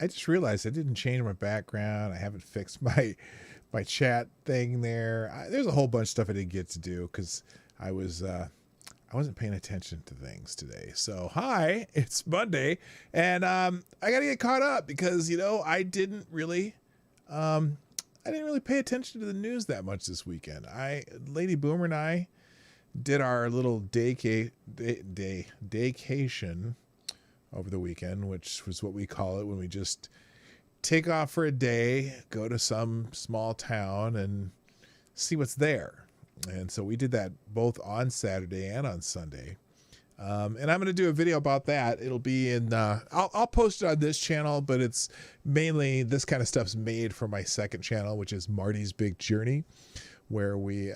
I just realized I didn't change my background. I haven't fixed my chat thing there. There's a whole bunch of stuff I didn't get to do because I wasn't paying attention to things today. So hi, it's Monday, and I got to get caught up because I didn't really pay attention to the news that much this weekend. Lady Boomer and I did our little daycation over the weekend, which was what we call it when we just take off for a day, go to some small town and see what's there. And so we did that both on Saturday and on Sunday. And I'm going to do a video about that. It'll be in, I'll post it on this channel, but it's mainly this kind of stuff's made for my second channel, which is Marty's Big Journey, where we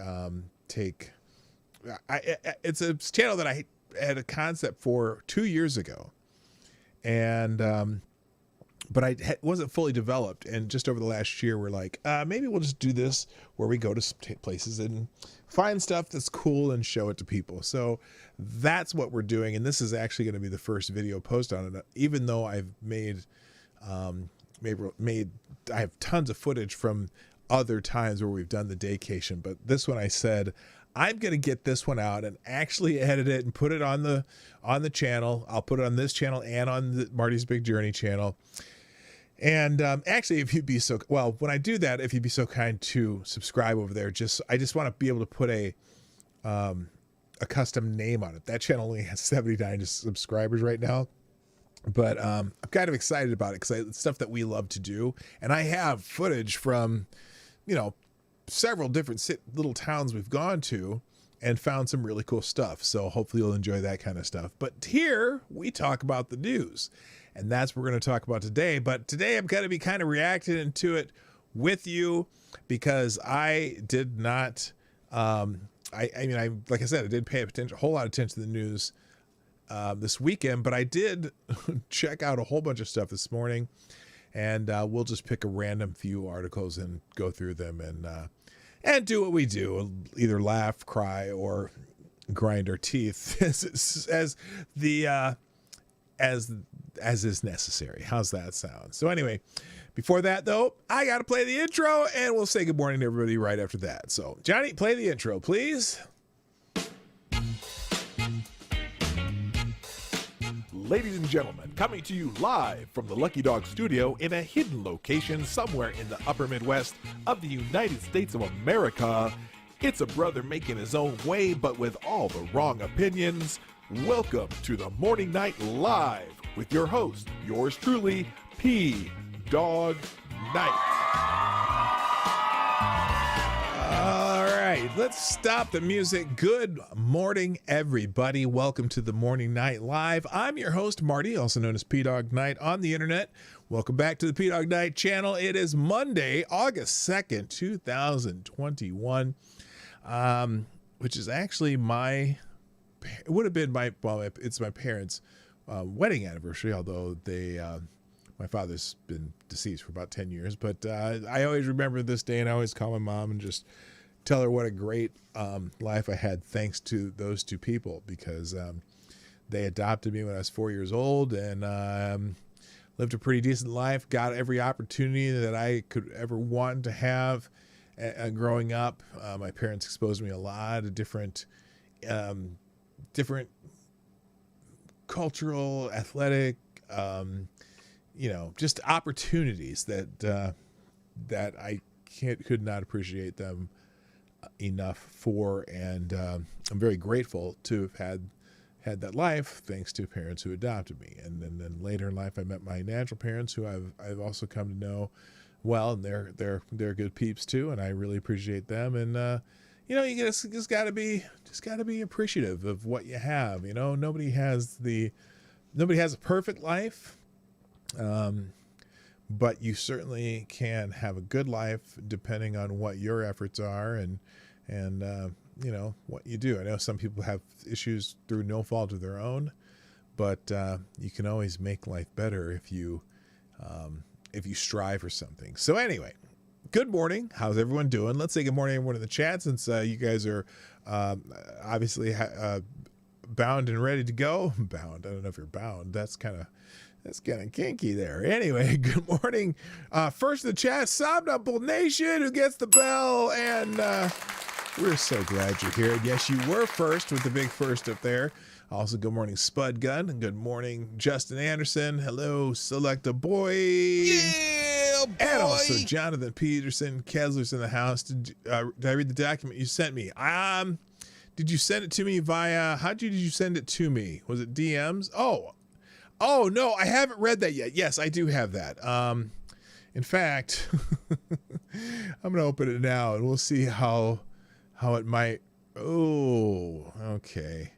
it's a channel that I had a concept for 2 years ago. And, but wasn't fully developed. And just over the last year, we're like, maybe we'll just do this where we go to some places and find stuff that's cool and show it to people. So that's what we're doing. And this is actually going to be the first video post on it, even though I've I have tons of footage from other times where we've done the daycation. But this one I said, I'm going to get this one out and actually edit it and put it on the channel. I'll put it on this channel and on the Marty's Big Journey channel. And actually, if you'd be so, well, when I do that, if you'd be so kind to subscribe over there, I just want to be able to put a custom name on it. That channel only has 79 subscribers right now. But I'm kind of excited about it because it's stuff that we love to do. And I have footage from, several different little towns we've gone to and found some really cool stuff. So hopefully you'll enjoy that kind of stuff. But here we talk about the news, and that's what we're going to talk about today. But today I'm going to be kind of reacting to it with you because I did not, like I said, I did pay a whole lot of attention to the news this weekend, but I did check out a whole bunch of stuff this morning, and we'll just pick a random few articles and go through them and do what we do, either laugh, cry, or grind our teeth as is necessary. How's that sound? So anyway, before that though, I got to play the intro, and we'll say good morning to everybody right after that. So Johnny, play the intro, please. Ladies and gentlemen, coming to you live from the Lucky Dog studio in a hidden location somewhere in the upper Midwest of the United States of America, it's a brother making his own way, but with all the wrong opinions. Welcome to the Morning Night Live with your host, yours truly, PDawg Knight. All right, let's stop the music. Good morning, everybody. Welcome to the Morning Night Live. I'm your host, Marty, also known as PDawgKnight on the internet. Welcome back to the Dawg Knight Channel. It is Monday, August 2nd, 2021, which is actually it's my parents' wedding anniversary, although my father's been deceased for about 10 years. But I always remember this day, and I always call my mom and just tell her what a great life I had thanks to those two people, because they adopted me when I was 4 years old, and lived a pretty decent life, got every opportunity that I could ever want to have growing up. My parents exposed me a lot of different cultural, athletic, just opportunities that I could not appreciate them enough for, and I'm very grateful to have had that life thanks to parents who adopted me. And then later in life, I met my natural parents, who I've also come to know well, and they're good peeps too, and I really appreciate them. And you just gotta be appreciative of what you have. Nobody has a perfect life. But you certainly can have a good life depending on what your efforts are and what you do. I know some people have issues through no fault of their own, but you can always make life better if you strive for something. So anyway, good morning. How's everyone doing? Let's say good morning, everyone in the chat, since you guys are obviously bound and ready to go. Bound. I don't know if you're bound. That's kind of That's kind of kinky there. Anyway, good morning. First in the chat, Somnambul Nation, who gets the bell. And we're so glad you're here. And yes, you were first with the big first up there. Also, good morning, Spud Gun. And good morning, Justin Anderson. Hello, Selecta Boy. Yeah, boy. And also, Jonathan Peterson. Kesler's in the house. Did I read the document you sent me? Did you send it to me via, did you send it to me? Was it DMs? Oh, no, I haven't read that yet. Yes, I do have that. In fact, I'm going to open it now and we'll see how it might. Oh, okay.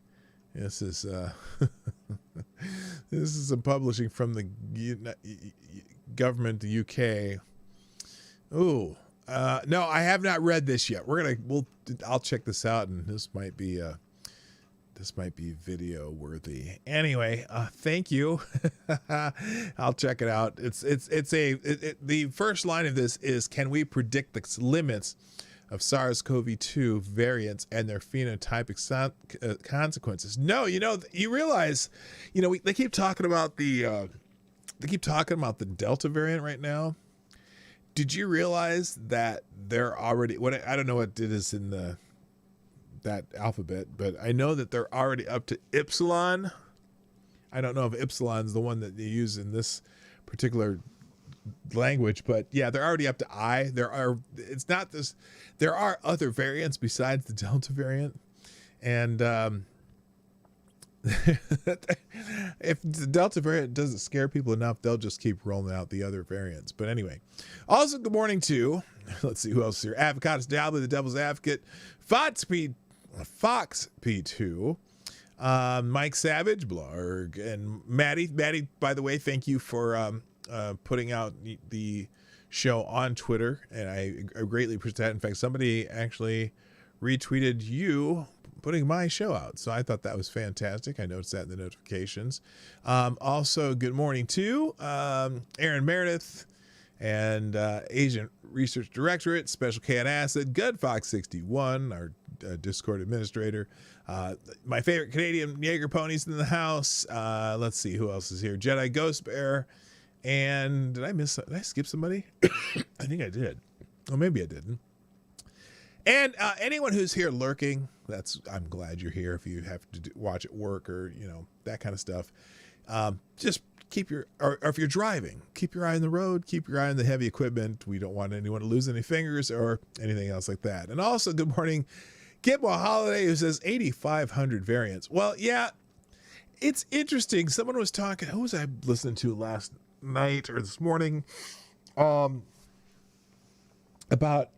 This is this is some publishing from the government, the UK. Oh, no, I have not read this yet. I'll check this out, and this might be video worthy. Anyway, thank you. I'll check it out. The first line of this is, can we predict the limits of SARS-CoV-2 variants and their phenotypic consequences? No, you realize, they keep talking about the Delta variant right now. Did you realize that they're already, I don't know what it is in that alphabet, but I know that they're already up to Epsilon. I don't know if Epsilon's the one that they use in this particular language, but yeah, they're already up to I. There are other variants besides the Delta variant, and if the Delta variant doesn't scare people enough, they'll just keep rolling out the other variants. But anyway, also good morning to, let's see who else is here. Avocados Dabbly, the Devil's Advocate, Fox P2, Mike Savage, Blarg, and Maddie. Maddie, by the way, thank you for putting out the show on Twitter, and I greatly appreciate that. In fact, somebody actually retweeted you putting my show out, so I thought that was fantastic. I noticed that in the notifications. Also, good morning to Aaron Meredith and Asian Research Directorate, Special K and Acid, Gudfox61, our Discord administrator. My favorite Canadian Jaeger ponies in the house. Let's see who else is here. Jedi Ghost Bear. And did I skip somebody? I think I did. Oh, maybe I didn't. And anyone who's here lurking, I'm glad you're here. If you have to watch at work or, that kind of stuff, just or if you're driving, keep your eye on the road, keep your eye on the heavy equipment. We don't want anyone to lose any fingers or anything else like that. And also, good morning, Gitmo Holiday, who says 8,500 variants. Well, yeah, it's interesting. Someone was talking, who was I listening to last night or this morning? About,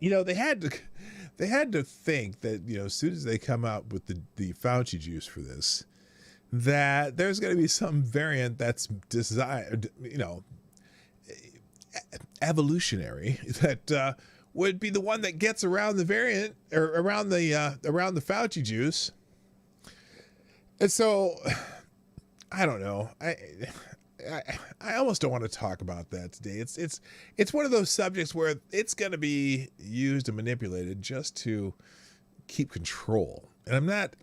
they had to think that, as soon as they come out with the Fauci juice for this, that there's going to be some variant that's designed, evolutionary, that would be the one that gets around the variant or around the Fauci juice. And so, I don't know. I almost don't want to talk about that today. It's one of those subjects where it's going to be used and manipulated just to keep control. And I'm not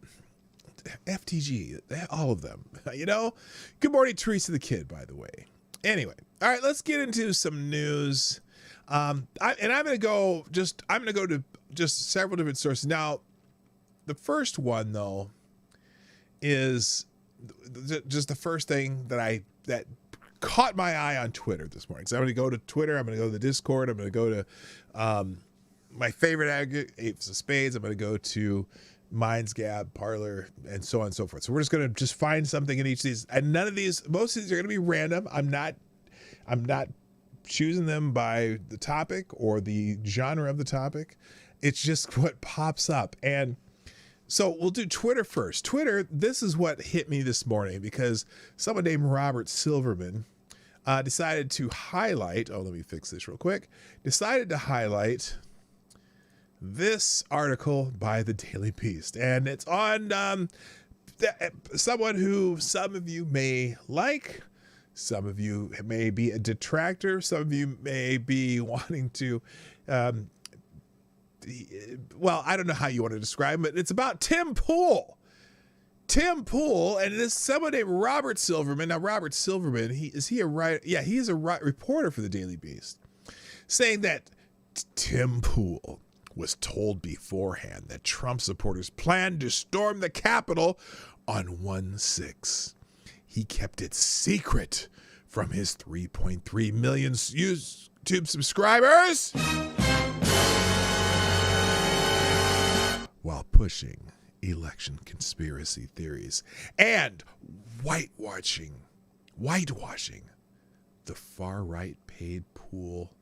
FTG, all of them, Good morning, Teresa the Kid, by the way. Anyway, all right, let's get into some news. I'm going to go to just several different sources. Now, the first one though is just the first thing that caught my eye on Twitter this morning. So I'm going to go to Twitter. I'm going to go to the Discord. I'm going to go to my favorite Apes of Spades. I'm going to go to Minds Gab, Parlor, and so on and so forth. So we're just going to find something in each of these. And most of these are going to be random. I'm not choosing them by the topic or the genre of the topic. It's just what pops up. And so we'll do Twitter first. Twitter, this is what hit me this morning because someone named Robert Silverman decided to highlight, let me fix this real quick, decided to highlight this article by the Daily Beast. And it's on someone who some of you may like, some of you may be a detractor, some of you may be wanting to I don't know how you want to describe it. It's about Tim Pool. Tim Pool and this someone named Robert Silverman. Now, Robert Silverman, is he a writer? Yeah, he is a reporter for the Daily Beast, saying that Tim Pool was told beforehand that Trump supporters planned to storm the Capitol on 1/6. He kept it secret from his 3.3 million YouTube subscribers while pushing election conspiracy theories and whitewashing the far right paid Pool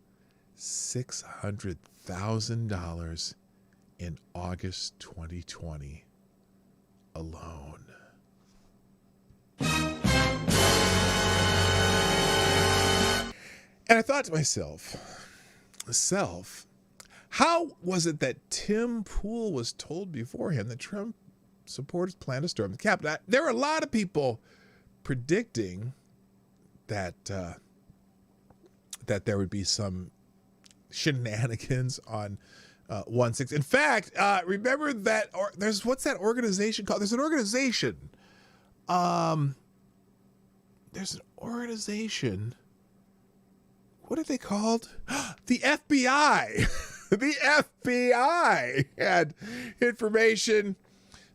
$600,000 in August 2020 alone. And I thought to myself, how was it that Tim Pool was told beforehand that Trump supporters plan to storm the Capitol? There were a lot of people predicting that that there would be some shenanigans on 1/6. In fact, remember that what's that organization called? There's an organization. What are they called? The FBI. The FBI had information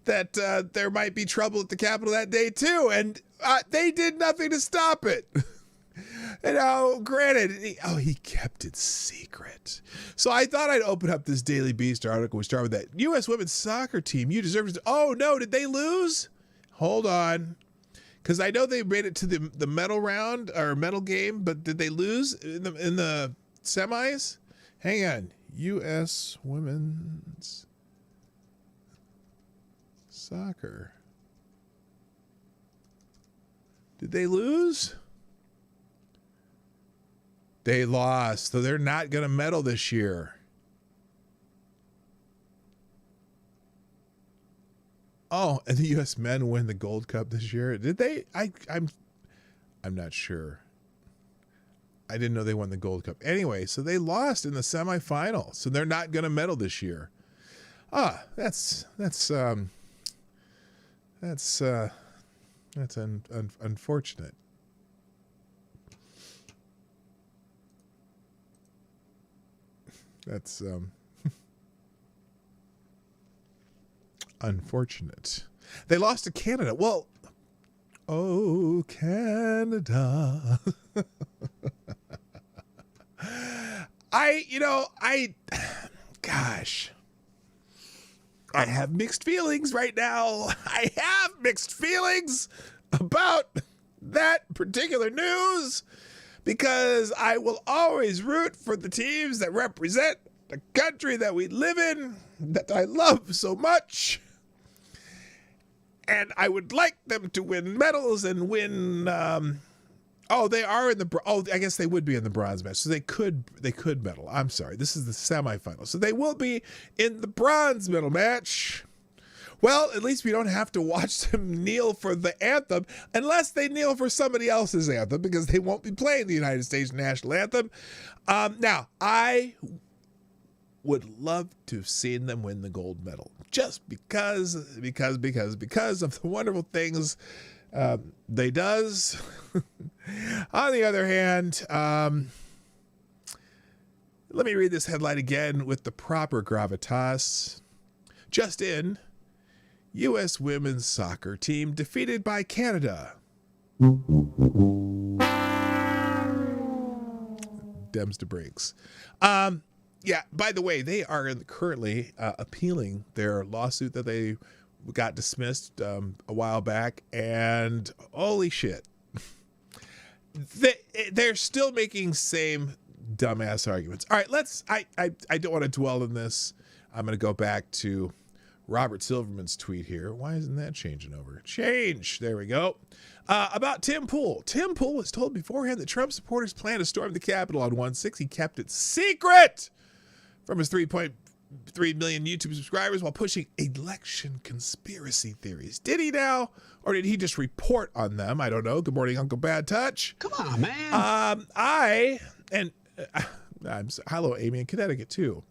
that there might be trouble at the Capitol that day too, and they did nothing to stop it. And now, granted, he kept it secret. So I thought I'd open up this Daily Beast article. We start with that. U.S. women's soccer team, you deserve to. Oh, no, did they lose? Hold on. Because I know they made it to the medal round or medal game, but did they lose in the semis? Hang on. U.S. women's soccer. Did they lose? They lost, so they're not going to medal this year. Oh, and the U.S. men win the Gold Cup this year. Did they? I'm not sure. I didn't know they won the Gold Cup. Anyway, so they lost in the semifinal, so they're not going to medal this year. That's unfortunate. That's unfortunate. They lost to Canada. Well, oh, Canada. Gosh, I have mixed feelings right now. I have mixed feelings about that particular news, because I will always root for the teams that represent the country that we live in, that I love so much. And I would like them to win medals and win. They are in the. I guess they would be in the bronze match, so they could medal. I'm sorry, this is the semifinal, so they will be in the bronze medal match. Well, at least we don't have to watch them kneel for the anthem, unless they kneel for somebody else's anthem, because they won't be playing the United States national anthem. Now, I would love to have seen them win the gold medal, just because of the wonderful things they does. On the other hand, let me read this headline again with the proper gravitas. Just in, U.S. women's soccer team defeated by Canada. Dems to breaks. Yeah, by the way, they are currently appealing their lawsuit that they got dismissed a while back, and holy shit. They're still making same dumbass arguments. All right, I don't want to dwell on this. I'm going to go back to Robert Silverman's tweet here. Why isn't that changing over? Change. There we go. About Tim Pool. Tim Pool was told beforehand that Trump supporters plan to storm the Capitol on 1/6. He kept it secret from his 3.3 million YouTube subscribers while pushing election conspiracy theories. Did he now? Or did he just report on them? I don't know. Good morning, Uncle Bad Touch. Come on, man. Hello, Amy in Connecticut, too.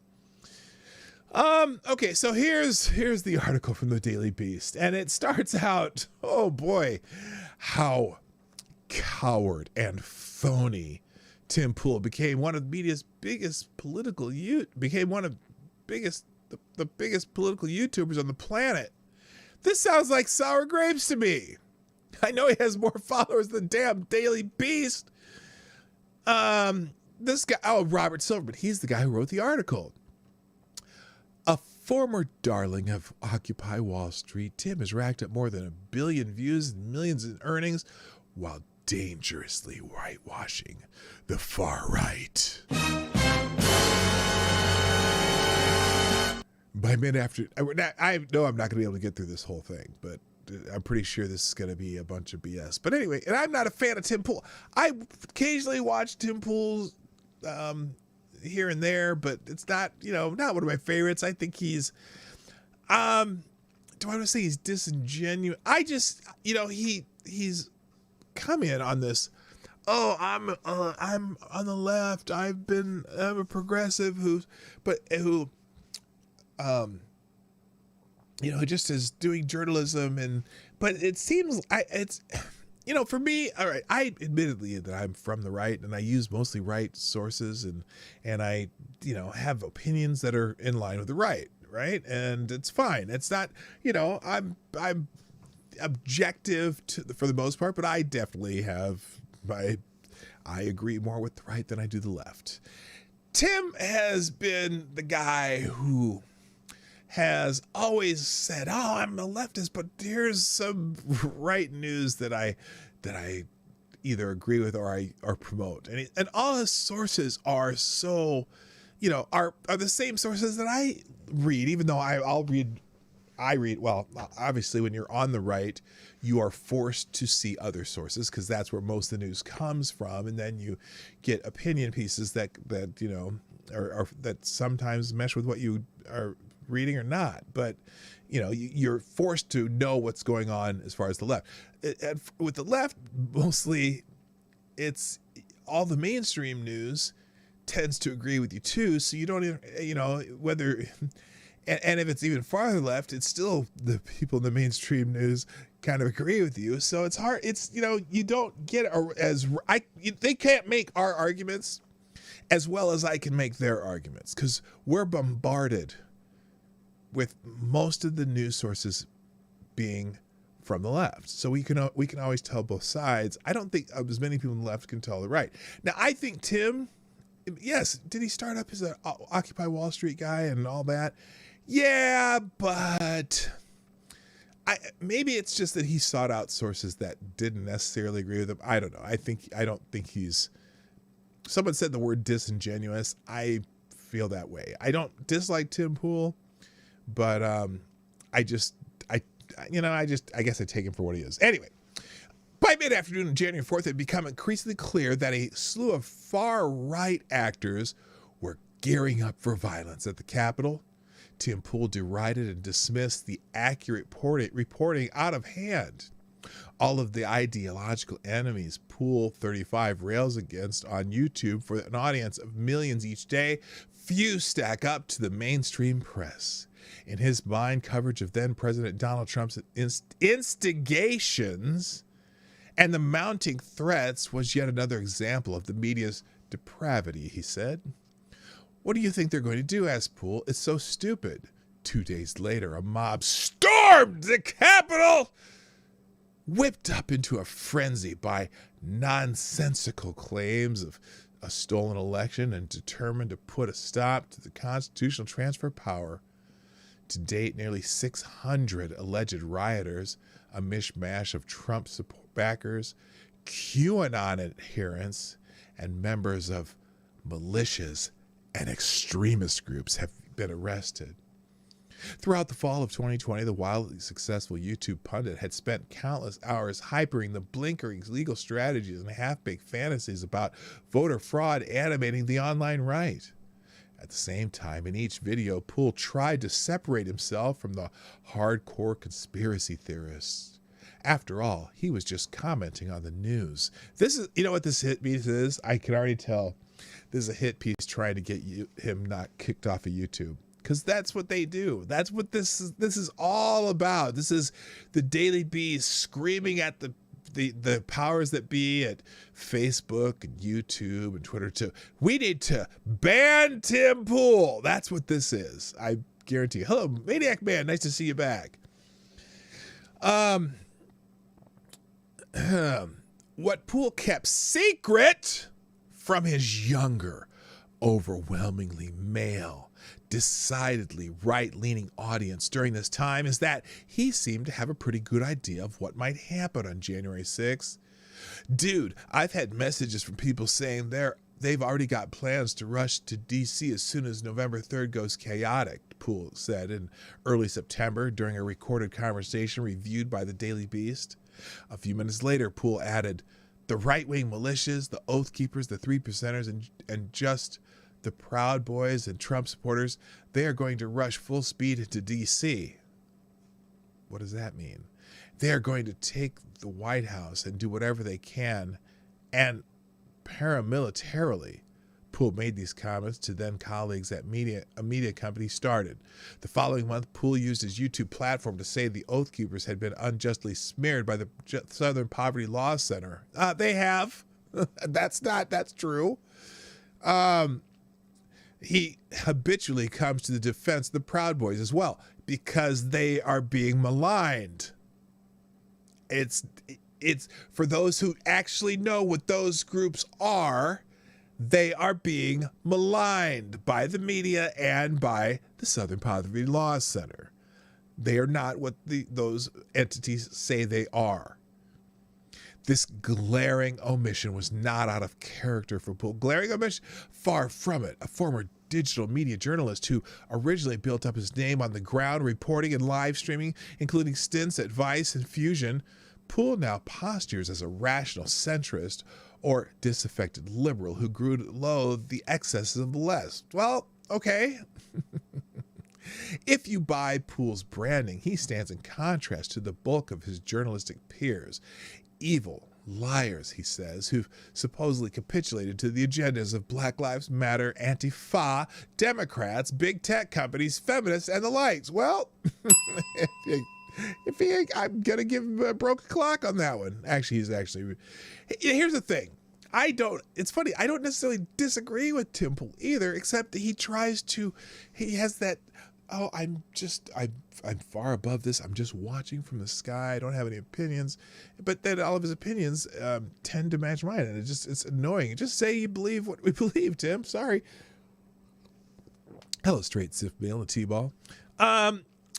Okay, so here's the article from the Daily Beast, and it starts out, oh boy, how coward and phony Tim Pool became one of the media's biggest political became one of the biggest political YouTubers on the planet. This sounds like sour grapes to me. I know he has more followers than damn Daily Beast. This guy, Robert Silverman, he's the guy who wrote the article. A former darling of Occupy Wall Street, Tim has racked up more than 1 billion views and millions in earnings while dangerously whitewashing the far right. By mid-afternoon, I know I'm not going to be able to get through this whole thing, but I'm pretty sure this is going to be a bunch of BS. But anyway, and I'm not a fan of Tim Pool. I occasionally watch Tim Pool's here and there, but it's not, not one of my favorites. I think he's, do I want to say he's disingenuous? I just, he's come in on this. Oh, I'm on the left. I'm a progressive who just is doing journalism but it seems for me, all right, I admittedly that I'm from the right and I use mostly right sources and I, have opinions that are in line with the right. And it's fine. It's not, I'm objective for the most part, but I definitely I agree more with the right than I do the left. Tim has been the guy who has always said, "Oh, I'm a leftist," but here's some right news that I either agree with or promote, and all his sources are so, are the same sources that I read, even though I read. Well, obviously, when you're on the right, you are forced to see other sources because that's where most of the news comes from, and then you get opinion pieces that are that sometimes mesh with what you are reading or not, but you're forced to know what's going on as far as the left. With the left, mostly it's all the mainstream news tends to agree with you too, so you don't even, whether and if it's even farther left, it's still the people in the mainstream news kind of agree with you, so it's hard. It's you don't get they can't make our arguments as well as I can make their arguments because we're bombarded with most of the news sources being from the left. So we can always tell both sides. I don't think as many people on the left can tell the right. Now, I think Tim, yes, did he start up as an Occupy Wall Street guy and all that? Yeah, but maybe it's just that he sought out sources that didn't necessarily agree with him. I don't know. I don't think he's, someone said the word disingenuous. I feel that way. I don't dislike Tim Pool, but I guess I take him for what he is. Anyway, by mid-afternoon on January 4th, it had become increasingly clear that a slew of far-right actors were gearing up for violence at the Capitol. Tim Pool derided and dismissed the accurate reporting out of hand. All of the ideological enemies Pool 35 rails against on YouTube for an audience of millions each day, few stack up to the mainstream press. In his mind, coverage of then-President Donald Trump's instigations and the mounting threats was yet another example of the media's depravity, he said. What do you think they're going to do, asked Pool. It's so stupid. 2 days later, a mob stormed the Capitol, whipped up into a frenzy by nonsensical claims of a stolen election and determined to put a stop to the constitutional transfer of power. To date, nearly 600 alleged rioters, a mishmash of Trump backers, QAnon adherents, and members of militias and extremist groups have been arrested. Throughout the fall of 2020, the wildly successful YouTube pundit had spent countless hours hypering the blinkering legal strategies and half-baked fantasies about voter fraud animating the online right. At the same time, in each video, Pool tried to separate himself from the hardcore conspiracy theorists. After all, he was just commenting on the news. This is, what this hit piece is? I can already tell this is a hit piece trying to get him not kicked off of YouTube. because that's what they do. That's what this is all about. This is the Daily Beast screaming at the powers that be at Facebook and YouTube and Twitter too. We need to ban Tim Pool. That's what this is. I guarantee you. Hello, Maniac Man. Nice to see you back. What Pool kept secret from his younger, overwhelmingly male, decidedly right-leaning audience during this time is that he seemed to have a pretty good idea of what might happen on January 6th. Dude, I've had messages from people saying they've already got plans to rush to D.C. as soon as November 3rd goes chaotic, Pool said in early September during a recorded conversation reviewed by the Daily Beast. A few minutes later, Pool added, the right-wing militias, the Oath Keepers, the 3%ers, and just the Proud Boys and Trump supporters, they are going to rush full speed into D.C. What does that mean? They are going to take the White House and do whatever they can, and paramilitarily. Pool made these comments to then colleagues at a media company started. The following month, Pool used his YouTube platform to say the Oath Keepers had been unjustly smeared by the Southern Poverty Law Center. They have. That's true. He habitually comes to the defense of the Proud Boys as well because they are being maligned. It's for those who actually know what those groups are, they are being maligned by the media and by the Southern Poverty Law Center. They are not what those entities say they are. This glaring omission was not out of character for Pool. Glaring omission? Far from it. A former digital media journalist who originally built up his name on the ground, reporting and live streaming, including stints at Vice and Fusion, Pool now postures as a rational centrist or disaffected liberal who grew to loathe the excesses of the left. Well, okay. If you buy Pool's branding, he stands in contrast to the bulk of his journalistic peers. Evil liars, he says, who've supposedly capitulated to the agendas of Black Lives Matter, Antifa, Democrats, big tech companies, feminists, and the likes. Well, I'm going to give him a broken clock on that one. Actually, here's the thing. It's funny, I don't necessarily disagree with Tim Pool either, except that he has that, I'm far above this. I'm just watching from the sky. I don't have any opinions. But then all of his opinions tend to match mine. And it's annoying. Just say you believe what we believe, Tim. Sorry. Hello, straight Sif Mail and T-Ball.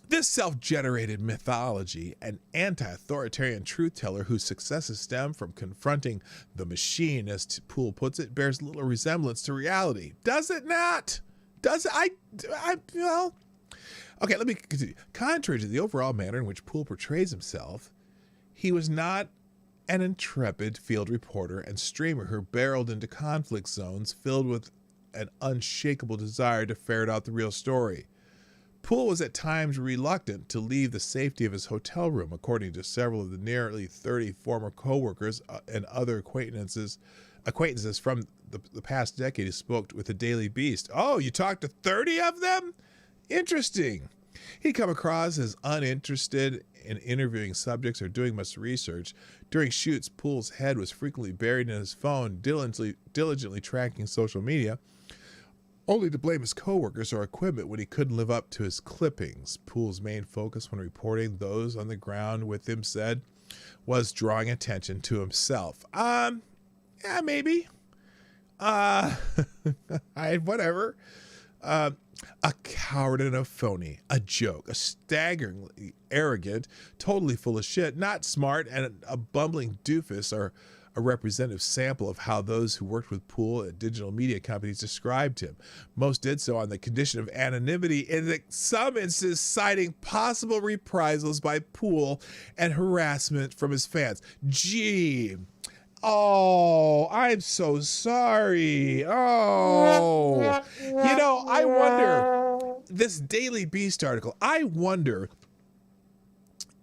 This self-generated mythology, an anti-authoritarian truth-teller whose successes stem from confronting the machine, as Pool puts it, bears little resemblance to reality. Does it not? Does it? Well... Okay, let me continue. Contrary to the overall manner in which Pool portrays himself, he was not an intrepid field reporter and streamer who barreled into conflict zones filled with an unshakable desire to ferret out the real story. Pool was at times reluctant to leave the safety of his hotel room, according to several of the nearly 30 former co-workers and other acquaintances from the past decade who spoke with the Daily Beast. Oh, you talked to 30 of them? Interesting. He'd come across as uninterested in interviewing subjects or doing much research. During shoots, Pool's head was frequently buried in his phone, diligently tracking social media, only to blame his coworkers or equipment when he couldn't live up to his clippings. Pool's main focus when reporting those on the ground with him was drawing attention to himself. Yeah, maybe. Whatever. A coward and a phony, a joke, a staggeringly arrogant, totally full of shit, not smart, and a bumbling doofus are a representative sample of how those who worked with Pool at digital media companies described him. Most did so on the condition of anonymity, in some instances citing possible reprisals by Pool and harassment from his fans. Gee. Oh, I'm so sorry. Oh, I wonder, this Daily Beast article, I wonder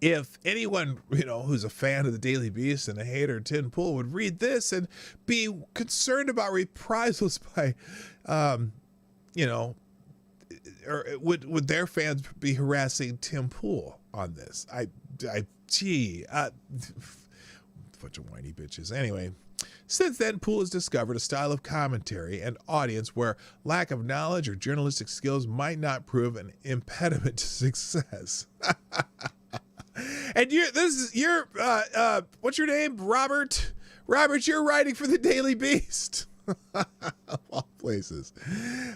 if anyone, who's a fan of the Daily Beast and a hater of Tim Pool would read this and be concerned about reprisals by, or would their fans be harassing Tim Pool on this? Bunch of whiny bitches. Anyway, since then, Pool has discovered a style of commentary and audience where lack of knowledge or journalistic skills might not prove an impediment to success. And you're what's your name? Robert, you're writing for the Daily Beast. Of all places.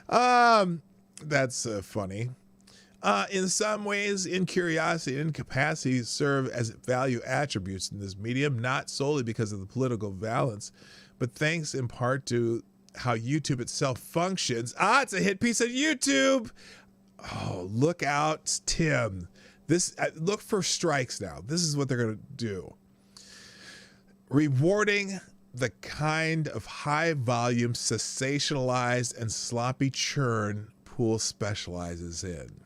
That's funny. In some ways, incuriosity and incapacity serve as value attributes in this medium, not solely because of the political valence, but thanks in part to how YouTube itself functions. It's a hit piece of YouTube. Oh, look out, Tim. Look for strikes now. This is what they're going to do. Rewarding the kind of high volume, sensationalized, and sloppy churn Pool specializes in.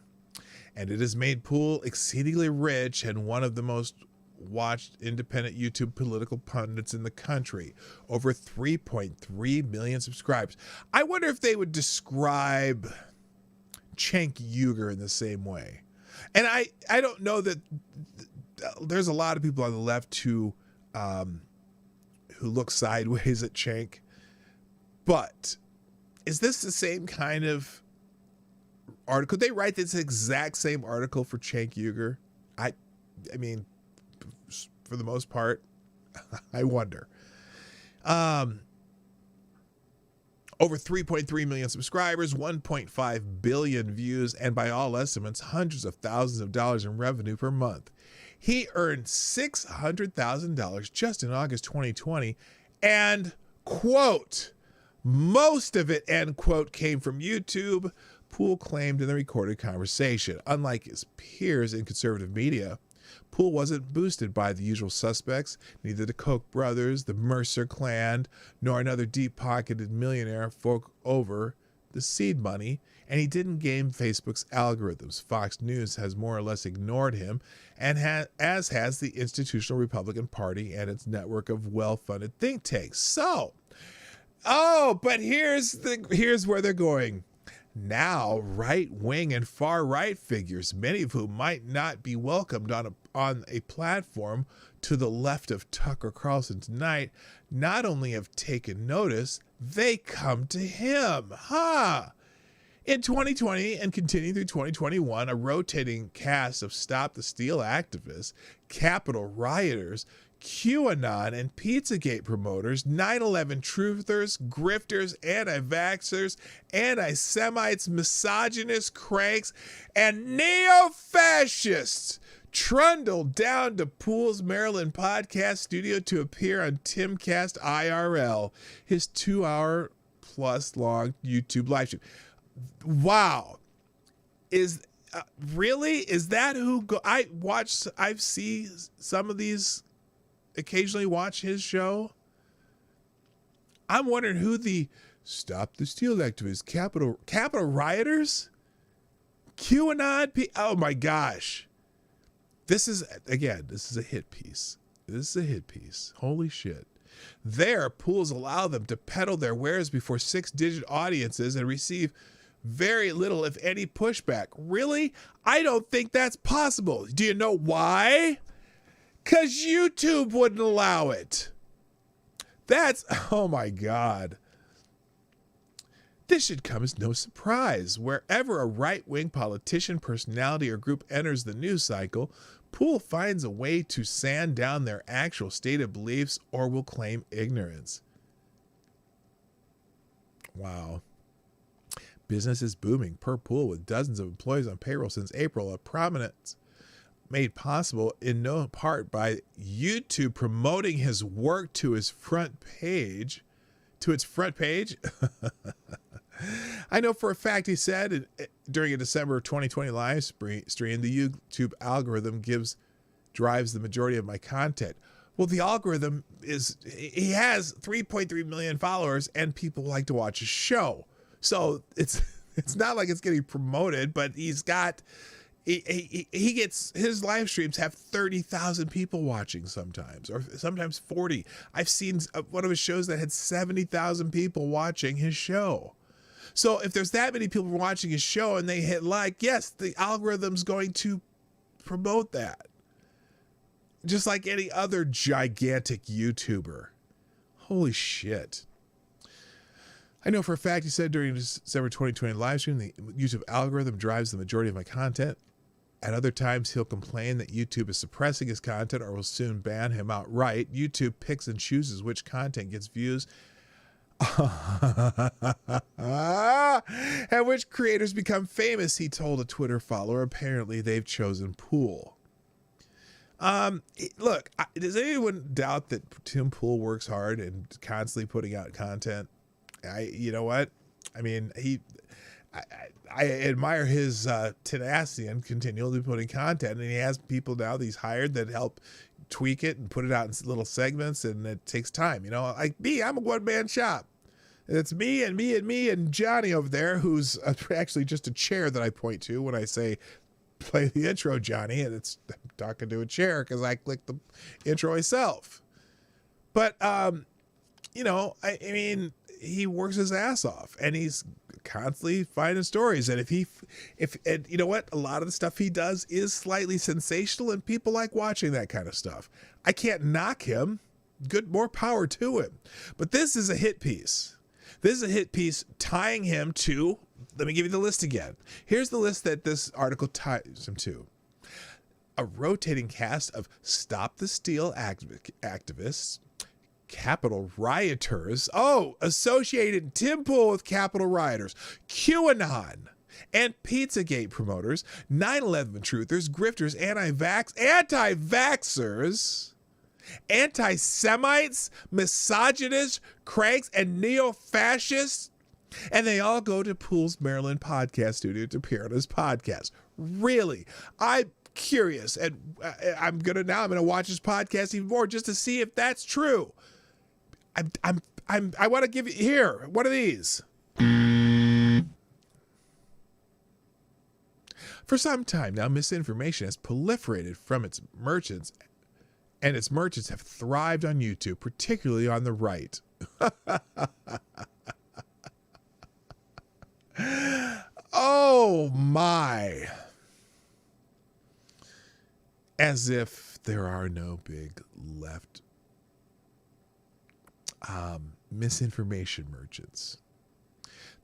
And it has made Pool exceedingly rich and one of the most watched independent YouTube political pundits in the country. Over 3.3 million subscribers. I wonder if they would describe Cenk Uygur in the same way. And I don't know that there's a lot of people on the left who look sideways at Cenk. But is this the same kind of article? Could they write this exact same article for Cenk Uygur? I mean, for the most part, I wonder. Over 3.3 million subscribers, 1.5 billion views, and by all estimates, hundreds of thousands of dollars in revenue per month. He earned $600,000 just in August 2020, and, quote, most of it, end quote, came from YouTube, Pool claimed in the recorded conversation. Unlike his peers in conservative media, Pool wasn't boosted by the usual suspects, neither the Koch brothers, the Mercer clan, nor another deep-pocketed millionaire fork over the seed money, and he didn't game Facebook's algorithms. Fox News has more or less ignored him, and as has the institutional Republican Party and its network of well-funded think tanks. So, but here's where they're going. Now, right-wing and far-right figures, many of whom might not be welcomed on a platform to the left of Tucker Carlson tonight, not only have taken notice, they come to him. In 2020 and continuing through 2021, a rotating cast of Stop the Steal activists, Capitol rioters, QAnon and Pizzagate promoters, 9/11 truthers, grifters, anti-vaxxers, anti-Semites, misogynists, cranks, and neo-fascists trundled down to Pool's Maryland podcast studio to appear on Timcast IRL, his 2-hour plus long YouTube live stream. Wow. Is that who I've seen some of these occasionally watch his show. I'm wondering who the Stop the Steal activists, Capitol rioters, QAnon. Oh my gosh, this is a hit piece. This is a hit piece. Holy shit! Their Pools allow them to peddle their wares before 6-digit audiences and receive very little, if any, pushback. Really? I don't think that's possible. Do you know why? Because YouTube wouldn't allow it. Oh my God. This should come as no surprise. Wherever a right-wing politician, personality, or group enters the news cycle, Pool finds a way to sand down their actual stated beliefs or will claim ignorance. Wow. Business is booming per Pool with dozens of employees on payroll since April, a prominence made possible in no part by YouTube promoting his work to its front page. I know for a fact he said during a December 2020 live stream, the YouTube algorithm drives the majority of my content. Well, the algorithm he has 3.3 million followers and people like to watch his show. So it's not like it's getting promoted, but he's got he gets his live streams have 30,000 people watching sometimes, or sometimes 40. I've seen one of his shows that had 70,000 people watching his show. So if there's that many people watching his show and they hit like, yes, the algorithm's going to promote that. Just like any other gigantic YouTuber. Holy shit. I know for a fact he said during his December 2020 live stream, the YouTube algorithm drives the majority of my content. At other times, he'll complain that YouTube is suppressing his content or will soon ban him outright. YouTube picks and chooses which content gets views and which creators become famous, he told a Twitter follower. Apparently, they've chosen Pool. Look, does anyone doubt that Tim Pool works hard and constantly putting out content? You know what? I mean, I admire his tenacity and continually putting content, and he has people now that he's hired that help tweak it and put it out in little segments, and it takes time. You know, like me, I'm a one-man shop. It's me and Johnny over there, who's actually just a chair that I point to when I say play the intro, Johnny, and I'm talking to a chair because I clicked the intro myself. But you know, I mean, he works his ass off, and he's constantly finding stories. And if you know what, a lot of the stuff he does is slightly sensational, and people like watching that kind of stuff. I can't knock him. Good, more power to him. But this is a hit piece. This is a hit piece tying him to. Let me give you the list again. Here's the list that this article ties him to. A rotating cast of Stop the Steal activists, Capitol rioters, associated Tim Pool with Capitol rioters, QAnon, and Pizzagate promoters, 9/11 truthers, grifters, anti-vaxxers, anti-Semites, misogynists, cranks, and neo-fascists. And they all go to Pool's Maryland podcast studio to appear on his podcast. Really? I'm curious, and I'm gonna watch his podcast even more just to see if that's true. I want to give you here one of these. For some time now, misinformation has proliferated from its merchants, and its merchants have thrived on YouTube, particularly on the right. Oh my. As if there are no big left misinformation merchants.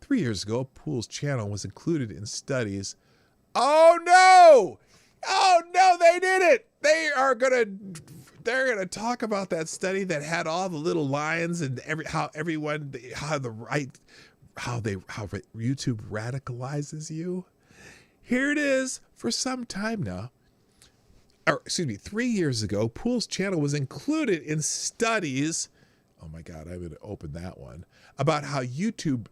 3 years ago, Pool's channel was included in studies. Oh no! Oh no, they did it! They're gonna talk about that study that had all the little lions and how YouTube radicalizes you. Here it is. For some time now, 3 years ago, Pool's channel was included in studies. Oh my God, I'm going to open that one. About how YouTube,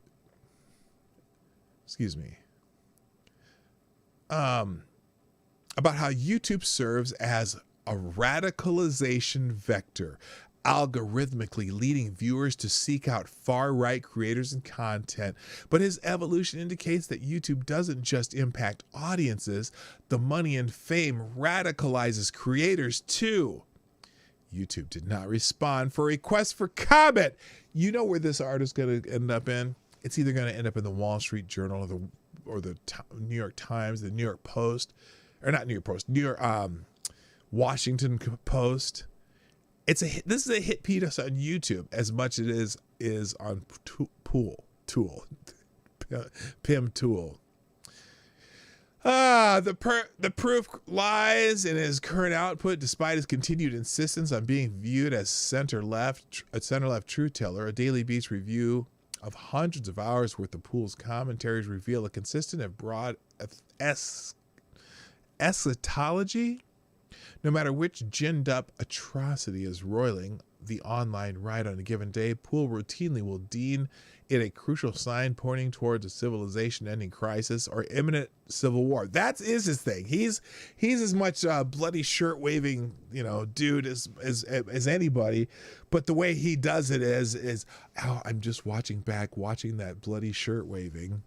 about how YouTube serves as a radicalization vector, algorithmically leading viewers to seek out far-right creators and content. But his evolution indicates that YouTube doesn't just impact audiences. The money and fame radicalizes creators too. YouTube did not respond for requests for comment. You know where this article is going to end up in? It's either going to end up in the Wall Street Journal or the New York Times, the New York Post, or not New York Post, Washington Post. This is a hit piece on YouTube as much as it is on Pim Tool. The proof lies in his current output, despite his continued insistence on being viewed as center-left truth teller. A Daily Beast review of hundreds of hours worth of Pool's commentaries reveal a consistent and broad eschatology. No matter which ginned-up atrocity is roiling the online right on a given day, Pool routinely will deem it a crucial sign pointing towards a civilization-ending crisis or imminent civil war. That is his thing. He's as much bloody shirt-waving, dude as anybody. But the way he does it is I'm just watching that bloody shirt-waving.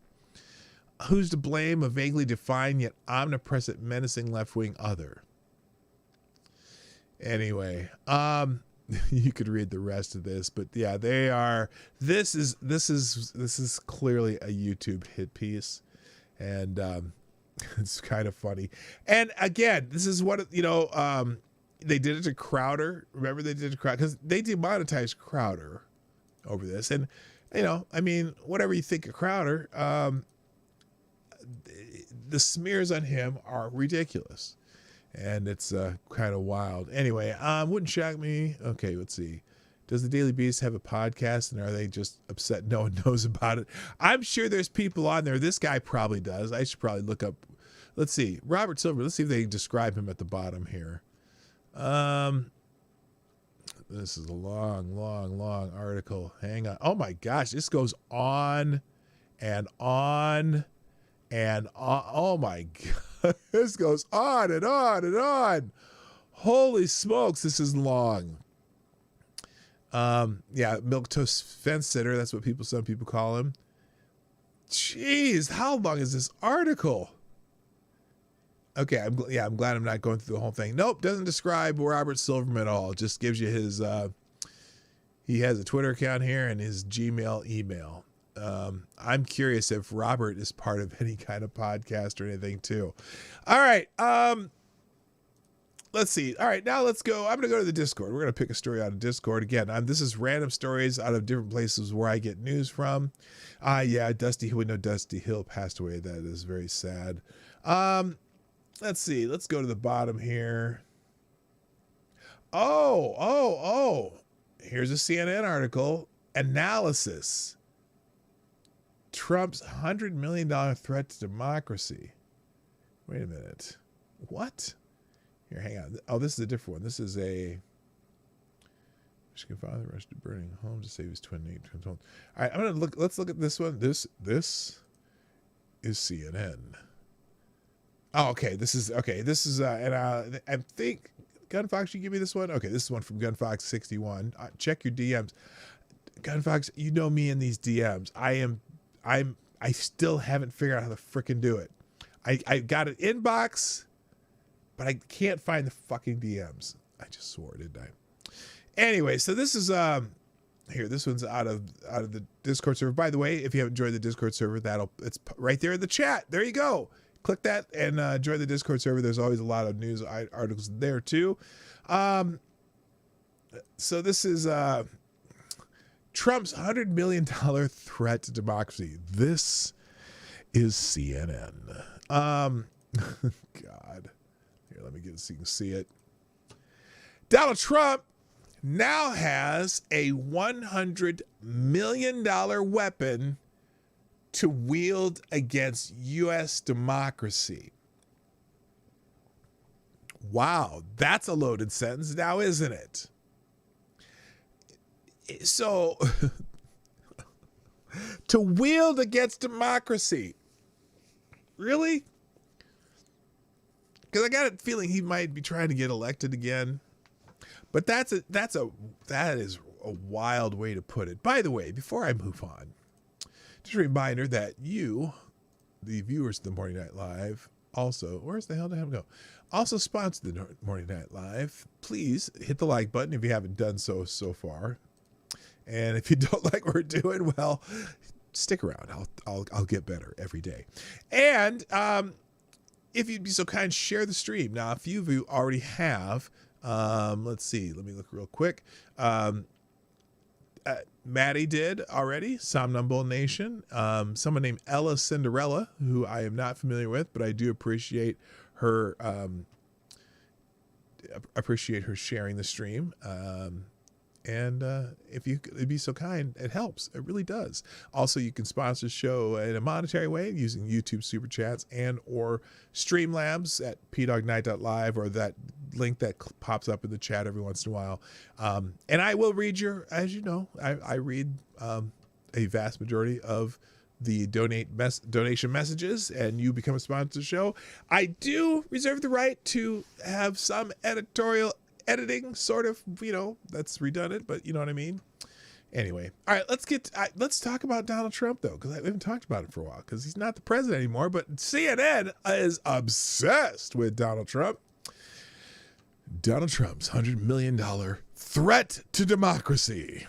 Who's to blame? A vaguely defined yet omnipresent, menacing left-wing other. Anyway, you could read the rest of this, but yeah, they are. This is clearly a YouTube hit piece, and it's kind of funny. And again, this is what they did it to Crowder. Remember, they did it to Crowder because they demonetized Crowder over this. And I mean, whatever you think of Crowder, the smears on him are ridiculous. And it's kind of wild. Anyway, wouldn't shock me. Okay, let's see. Does the Daily Beast have a podcast, and are they just upset no one knows about it? I'm sure there's people on there. This guy probably does. I should probably look up. Let's see. Robert Silver. Let's see if they describe him at the bottom here. This is a long article. Hang on. Oh my gosh, this goes on and on and on. Oh my God, this goes on and on and on. Holy smokes, this is long. Yeah, milquetoast fence sitter. That's what some people call him. Jeez, how long is this article? Okay, I'm glad I'm not going through the whole thing. Nope, doesn't describe Robert Silverman at all. Just gives you his, he has a Twitter account here and his Gmail email. I'm curious if Robert is part of any kind of podcast or anything too. All right, let's see. All right, now let's go. I'm going to go to the Discord. We're going to pick a story out of Discord. Again, this is random stories out of different places where I get news from. Yeah, Dusty Hill passed away. That is very sad. Let's see. Let's go to the bottom here. Oh. Here's a CNN article. Analysis. Trump's $100 million threat to democracy. Wait a minute. What? Here, hang on. Oh, this is a different one. This is a Michigan father rushed to burning home to save his 28 homes. All right, I'm gonna look. Let's look at this one. This is CNN. Oh, okay. This is and I think Gunfox, you give me this one. Okay, this is one from Gunfox 61. Check your DMs, Gunfox. You know me in these DMs. I still haven't figured out how to frickin' do it. I got an inbox, but I can't find the fucking DMs. I just swore, didn't I? Anyway, so this is here. This one's out of the Discord server. By the way, if you haven't joined the Discord server, it's right there in the chat. There you go. Click that and join the Discord server. There's always a lot of news articles there too. So this is Trump's $100 million threat to democracy. This is CNN. God. Here, let me get it so you can see it. Donald Trump now has a $100 million weapon to wield against U.S. democracy. Wow, that's a loaded sentence now, isn't it? So, to wield against democracy. Really? Because I got a feeling he might be trying to get elected again. But that is a wild way to put it. By the way, before I move on, just a reminder that you, the viewers of the Morning Night Live, also, where's the hell did I have to go? Also sponsor the Morning Night Live. Please hit the like button if you haven't done so far. And if you don't like what we're doing, well, stick around. I'll get better every day. And if you'd be so kind, share the stream. Now, a few of you already have. Let's see. Let me look real quick. Maddie did already. Somnambule Nation. Someone named Ella Cinderella, who I am not familiar with, but I do appreciate her. Appreciate her sharing the stream. And if you could be so kind, it helps. It really does. Also, you can sponsor the show in a monetary way using YouTube Super Chats and or Streamlabs at PDawgKnight.live or that link that pops up in the chat every once in a while. And I will read as you know, I read a vast majority of the donation messages, and you become a sponsor of the show. I do reserve the right to have some editorial editing, sort of, that's redundant, but you know what I mean. Anyway, all right, let's talk about Donald Trump though, because we haven't talked about it for a while, because he's not the president anymore. But CNN is obsessed with Donald Trump. Donald Trump's $100 million threat to democracy.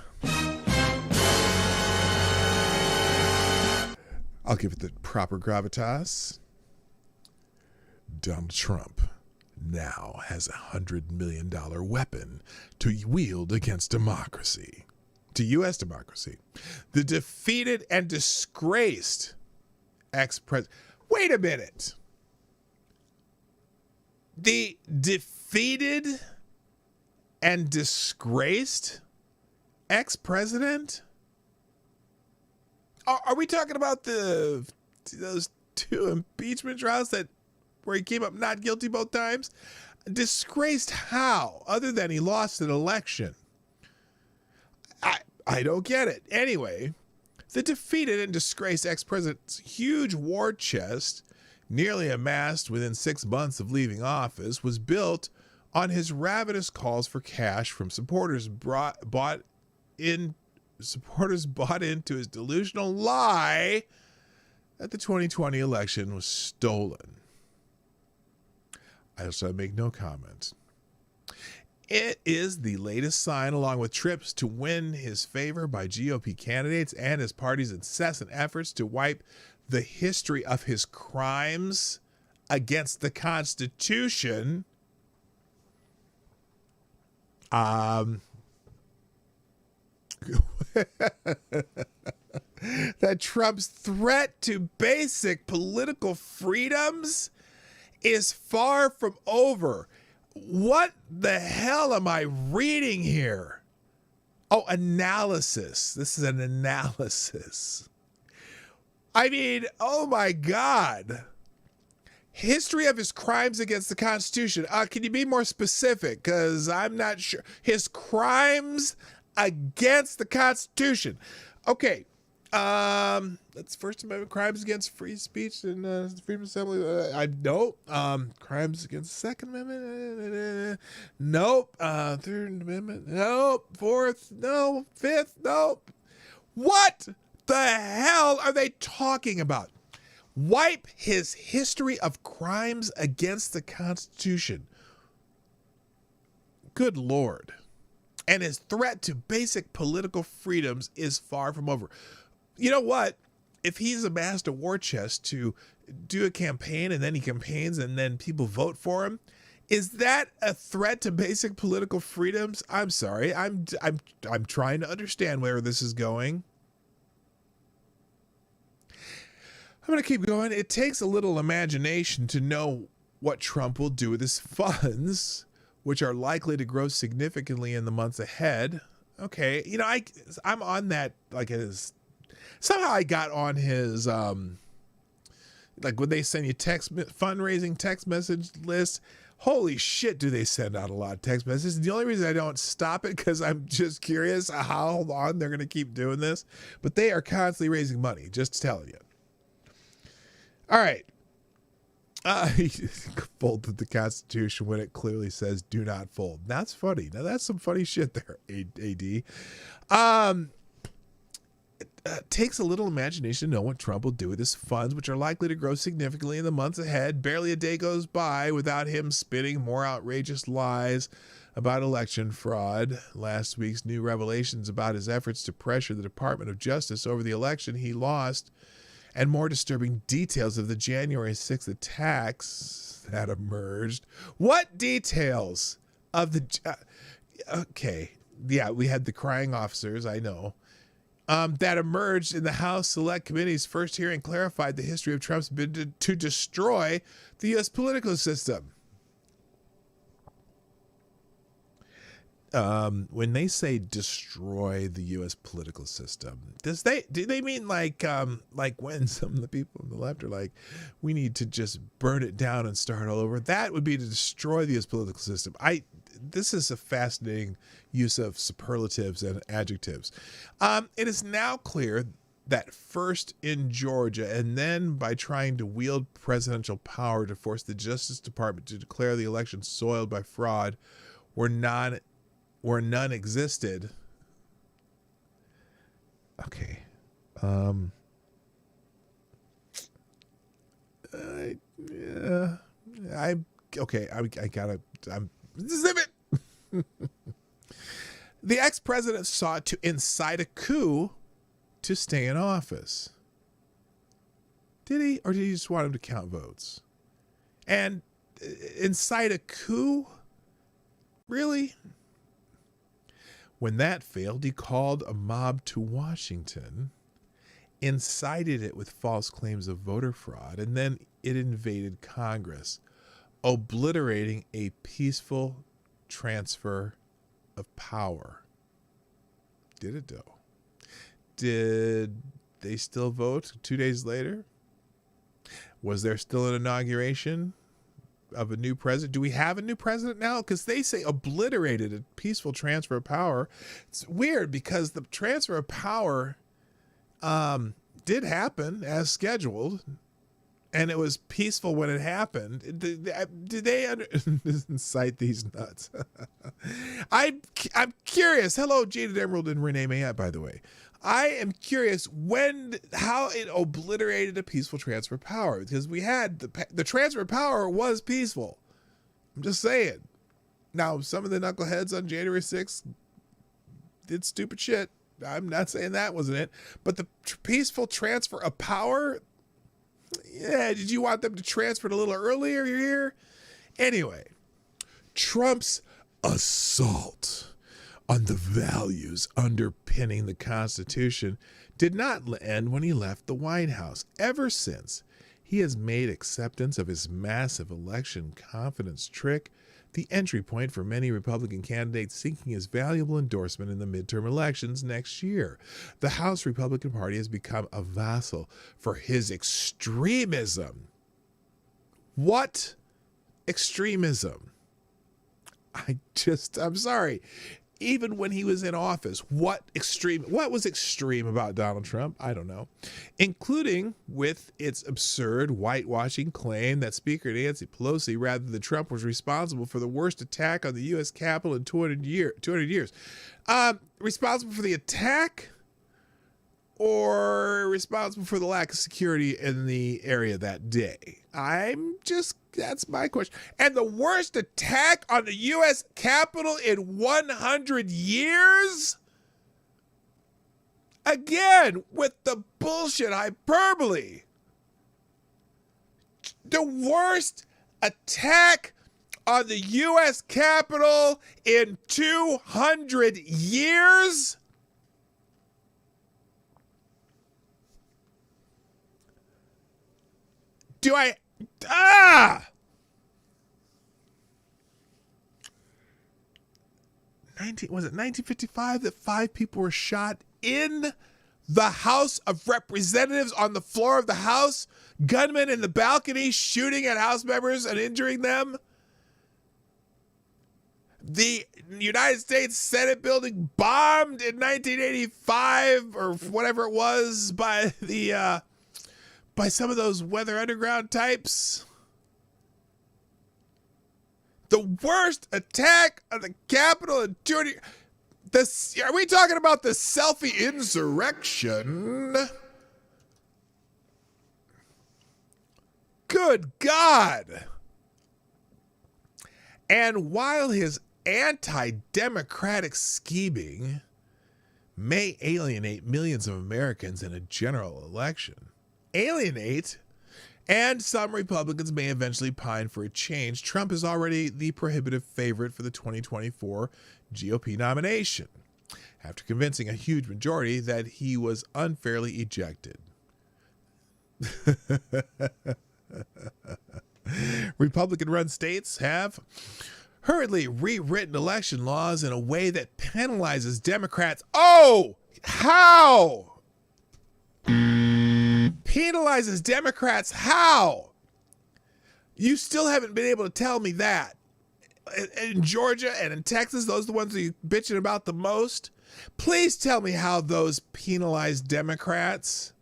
I'll give it the proper gravitas. Donald Trump now has $100 million weapon to wield against democracy. To U.S. democracy. The defeated and disgraced ex-president. Wait a minute. The defeated and disgraced ex-president? Are we talking about those two impeachment trials where he came up not guilty both times? Disgraced how? Other than he lost an election. I don't get it. Anyway, the defeated and disgraced ex-president's huge war chest, nearly amassed within 6 months of leaving office, was built on his ravenous calls for cash from supporters bought into his delusional lie that the 2020 election was stolen. I also make no comment. It is the latest sign, along with trips to win his favor by GOP candidates and his party's incessant efforts to wipe the history of his crimes against the Constitution. That Trump's threat to basic political freedoms is far from over. What the hell am I reading here? Oh, analysis. This is an analysis. I mean, oh my God. History of his crimes against the Constitution. Can you be more specific? Because I'm not sure. His crimes against the Constitution. Okay. That's First Amendment crimes against free speech and freedom of assembly. Nope. Crimes against the Second Amendment. Nope. Third Amendment. Nope. Fourth. No. Fifth. Nope. What the hell are they talking about? Wipe his history of crimes against the Constitution. Good Lord. And his threat to basic political freedoms is far from over. You know what? If he's amassed a war chest to do a campaign and then he campaigns and then people vote for him, is that a threat to basic political freedoms? I'm sorry. I'm trying to understand where this is going. I'm going to keep going. It takes a little imagination to know what Trump will do with his funds, which are likely to grow significantly in the months ahead. Okay, you know, I'm on that, like, somehow I got on his, like when they send you fundraising text message list. Holy shit, do they send out a lot of text messages. The only reason I don't stop it because I'm just curious how long they're going to keep doing this. But they are constantly raising money, just telling you. All right. He folded the Constitution when it clearly says do not fold. That's funny. Now that's some funny shit there, AD. It takes a little imagination to know what Trump will do with his funds, which are likely to grow significantly in the months ahead. Barely a day goes by without him spitting more outrageous lies about election fraud. Last week's new revelations about his efforts to pressure the Department of Justice over the election he lost, and more disturbing details of the January 6th attacks that emerged. What details of the... okay, yeah, we had the crying officers, I know. That emerged in the House Select Committee's first hearing clarified the history of Trump's bid to destroy the U.S. political system. When they say destroy the U.S. political system, do they mean like when some of the people on the left are like, we need to just burn it down and start all over? That would be to destroy the U.S. political system. This is a fascinating use of superlatives and adjectives. It is now clear that first in Georgia and then by trying to wield presidential power to force the Justice Department to declare the election soiled by fraud where none existed. Okay. Zip it. The ex-president sought to incite a coup to stay in office. Did he? Or did he just want him to count votes? And incite a coup? Really? When that failed, he called a mob to Washington, incited it with false claims of voter fraud, and then it invaded Congress, obliterating a peaceful transfer of power. Did it though? Did they still vote 2 days later? Was there still an inauguration of a new president? Do we have a new president now? Because they say obliterated a peaceful transfer of power. It's weird because the transfer of power did happen as scheduled, and it was peaceful when it happened. Did they incite these nuts? I'm curious. Hello, Jaded Emerald and Renee Mayette, by the way. I am curious how it obliterated a peaceful transfer of power, because we had the transfer of power was peaceful. I'm just saying. Now, some of the knuckleheads on January 6th did stupid shit. I'm not saying that wasn't it, but the peaceful transfer of power, yeah, did you want them to transfer it a little earlier here? Anyway, Trump's assault on the values underpinning the Constitution did not end when he left the White House. Ever since, he has made acceptance of his massive election confidence trick the entry point for many Republican candidates seeking his valuable endorsement in the midterm elections next year. The House Republican Party has become a vassal for his extremism. What extremism? I'm sorry. Even when he was in office, what was extreme about Donald Trump? I don't know. Including with its absurd whitewashing claim that Speaker Nancy Pelosi, rather than Trump, was responsible for the worst attack on the U.S. Capitol in 200 years. Responsible for the attack or responsible for the lack of security in the area that day? That's my question. And the worst attack on the U.S. Capitol in 100 years? Again, with the bullshit hyperbole. The worst attack on the U.S. Capitol in 200 years? Was it 1955 that 5 people were shot in the House of Representatives, on the floor of the House? Gunmen in the balcony shooting at House members and injuring them? The United States Senate building bombed in 1985 or whatever it was by some of those Weather Underground types. The worst attack on the Capitol in 200 years. Are we talking about the selfie insurrection? Good God. And while his anti-democratic scheming may alienate millions of Americans in a general election, and some Republicans may eventually pine for a change, Trump is already the prohibitive favorite for the 2024 GOP nomination, after convincing a huge majority that he was unfairly ejected. Republican-run states have hurriedly rewritten election laws in a way that penalizes Democrats. Oh, how? Penalizes Democrats how? You still haven't been able to tell me that. In Georgia and in Texas, those are the ones that you're bitching about the most. Please tell me how those penalize Democrats.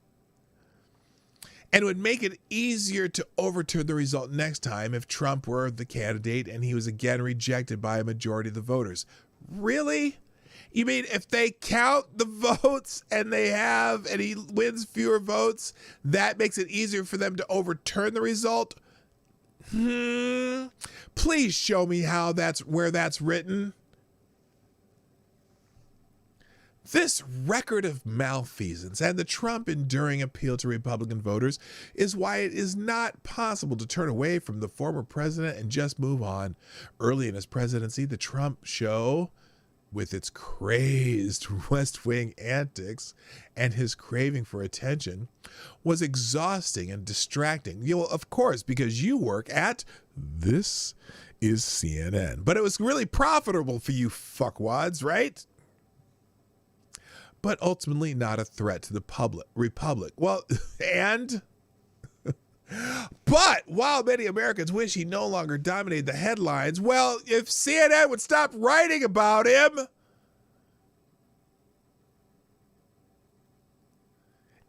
And it would make it easier to overturn the result next time if Trump were the candidate and he was again rejected by a majority of the voters. Really? You mean if they count the votes and he wins fewer votes, that makes it easier for them to overturn the result? Please show me how where that's written. This record of malfeasance and the Trump enduring appeal to Republican voters is why it is not possible to turn away from the former president and just move on. Early in his presidency, the Trump show, with its crazed West Wing antics and his craving for attention, was exhausting and distracting. Of course, because you work at This is CNN. But it was really profitable for you fuckwads, right? But ultimately not a threat to the republic. Well, and... But while many Americans wish he no longer dominated the headlines, well, if CNN would stop writing about him,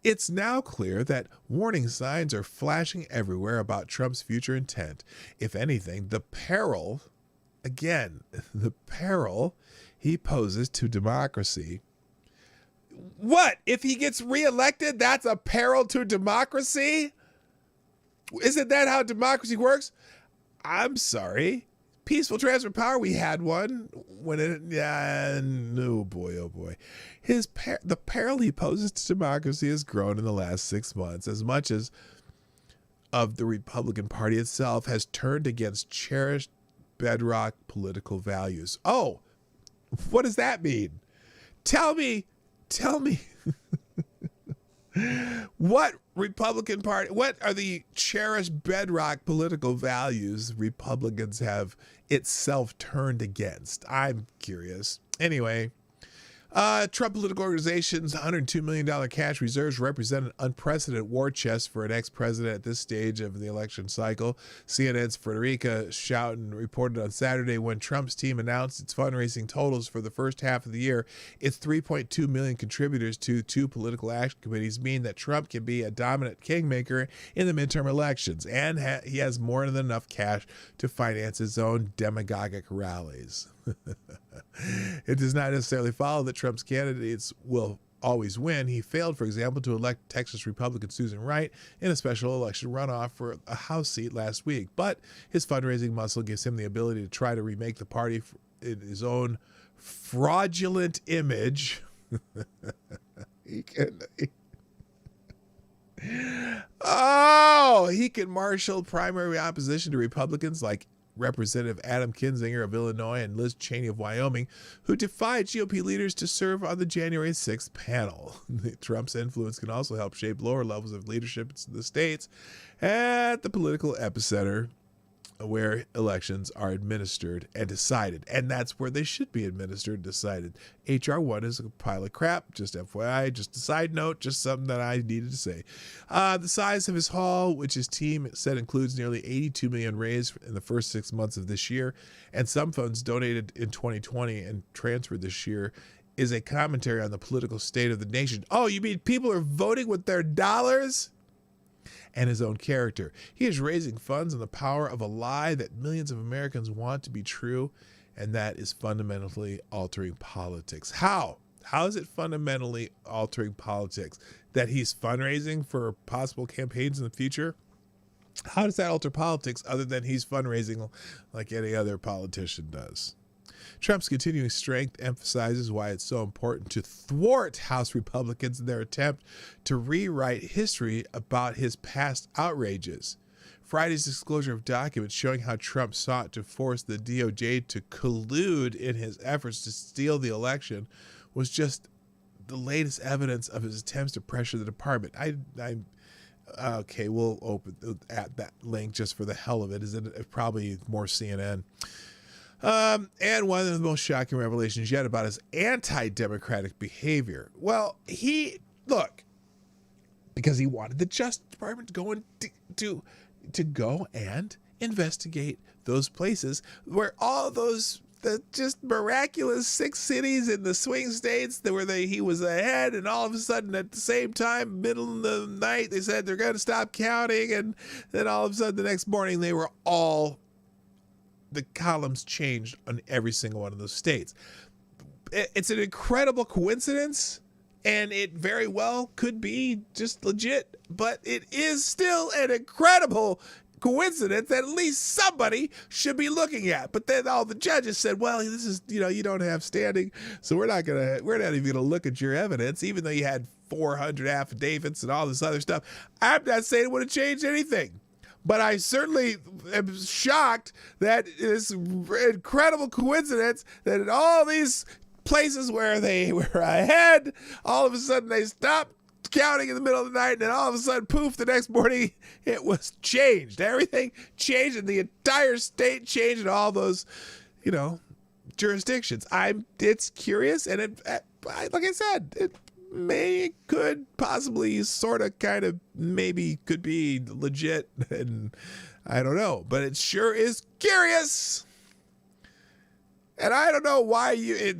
it's now clear that warning signs are flashing everywhere about Trump's future intent. If anything, the peril he poses to democracy. What? If he gets reelected, that's a peril to democracy? Isn't that how democracy works? I'm sorry. Peaceful transfer of power, we had one. Oh boy. The peril he poses to democracy has grown in the last 6 months, as much as of the Republican Party itself has turned against cherished bedrock political values. Oh, what does that mean? Tell me. What Republican Party, what are the cherished bedrock political values Republicans have itself turned against? I'm curious. Anyway, Trump political organization's $102 million cash reserves represent an unprecedented war chest for an ex-president at this stage of the election cycle. CNN's Frederica Schouten reported on Saturday when Trump's team announced its fundraising totals for the first half of the year. Its 3.2 million contributors to 2 political action committees mean that Trump can be a dominant kingmaker in the midterm elections, and he has more than enough cash to finance his own demagogic rallies. It does not necessarily follow that Trump's candidates will always win. He failed, for example, to elect Texas Republican Susan Wright in a special election runoff for a House seat last week. But his fundraising muscle gives him the ability to try to remake the party in his own fraudulent image. He can marshal primary opposition to Republicans like Representative Adam Kinzinger of Illinois and Liz Cheney of Wyoming, who defied GOP leaders to serve on the January 6th panel. Trump's influence can also help shape lower levels of leadership in the states at the political epicenter where elections are administered and decided. And that's where they should be administered and decided. H.R. 1 is a pile of crap. Just FYI, just a side note, just something that I needed to say. The size of his haul, which his team said includes nearly $82 million raised in the first 6 months of this year, and some funds donated in 2020 and transferred this year, is a commentary on the political state of the nation. Oh, you mean people are voting with their dollars? And his own character. He is raising funds on the power of a lie that millions of Americans want to be true, and that is fundamentally altering politics. How? How is it fundamentally altering politics? That he's fundraising for possible campaigns in the future? How does that alter politics other than he's fundraising like any other politician does? Trump's continuing strength emphasizes why it's so important to thwart House Republicans in their attempt to rewrite history about his past outrages. Friday's disclosure of documents showing how Trump sought to force the DOJ to collude in his efforts to steal the election was just the latest evidence of his attempts to pressure the department. Okay, we'll open at that link just for the hell of it. Is it probably more CNN? And one of the most shocking revelations yet about his anti-democratic behavior. Well, because he wanted the Justice Department to go and investigate those places where all those the just miraculous 6 cities in the swing states that where he was ahead, and all of a sudden at the same time, middle of the night, they said they're going to stop counting, and then all of a sudden the next morning they were all. The columns changed on every single one of those states. It's an incredible coincidence, and it very well could be just legit, but it is still an incredible coincidence that at least somebody should be looking at. But then all the judges said, well, this is, you don't have standing, so we're not even gonna look at your evidence, even though you had 400 affidavits and all this other stuff. I'm not saying it would have changed anything, but I certainly am shocked that this incredible coincidence that in all these places where they were ahead, all of a sudden they stopped counting in the middle of the night, and then all of a sudden, poof, the next morning it was changed. Everything changed, and the entire state changed in all those, jurisdictions. It's curious, and like I said, it could possibly sort of kind of maybe could be legit, and I don't know, but it sure is curious. And I don't know why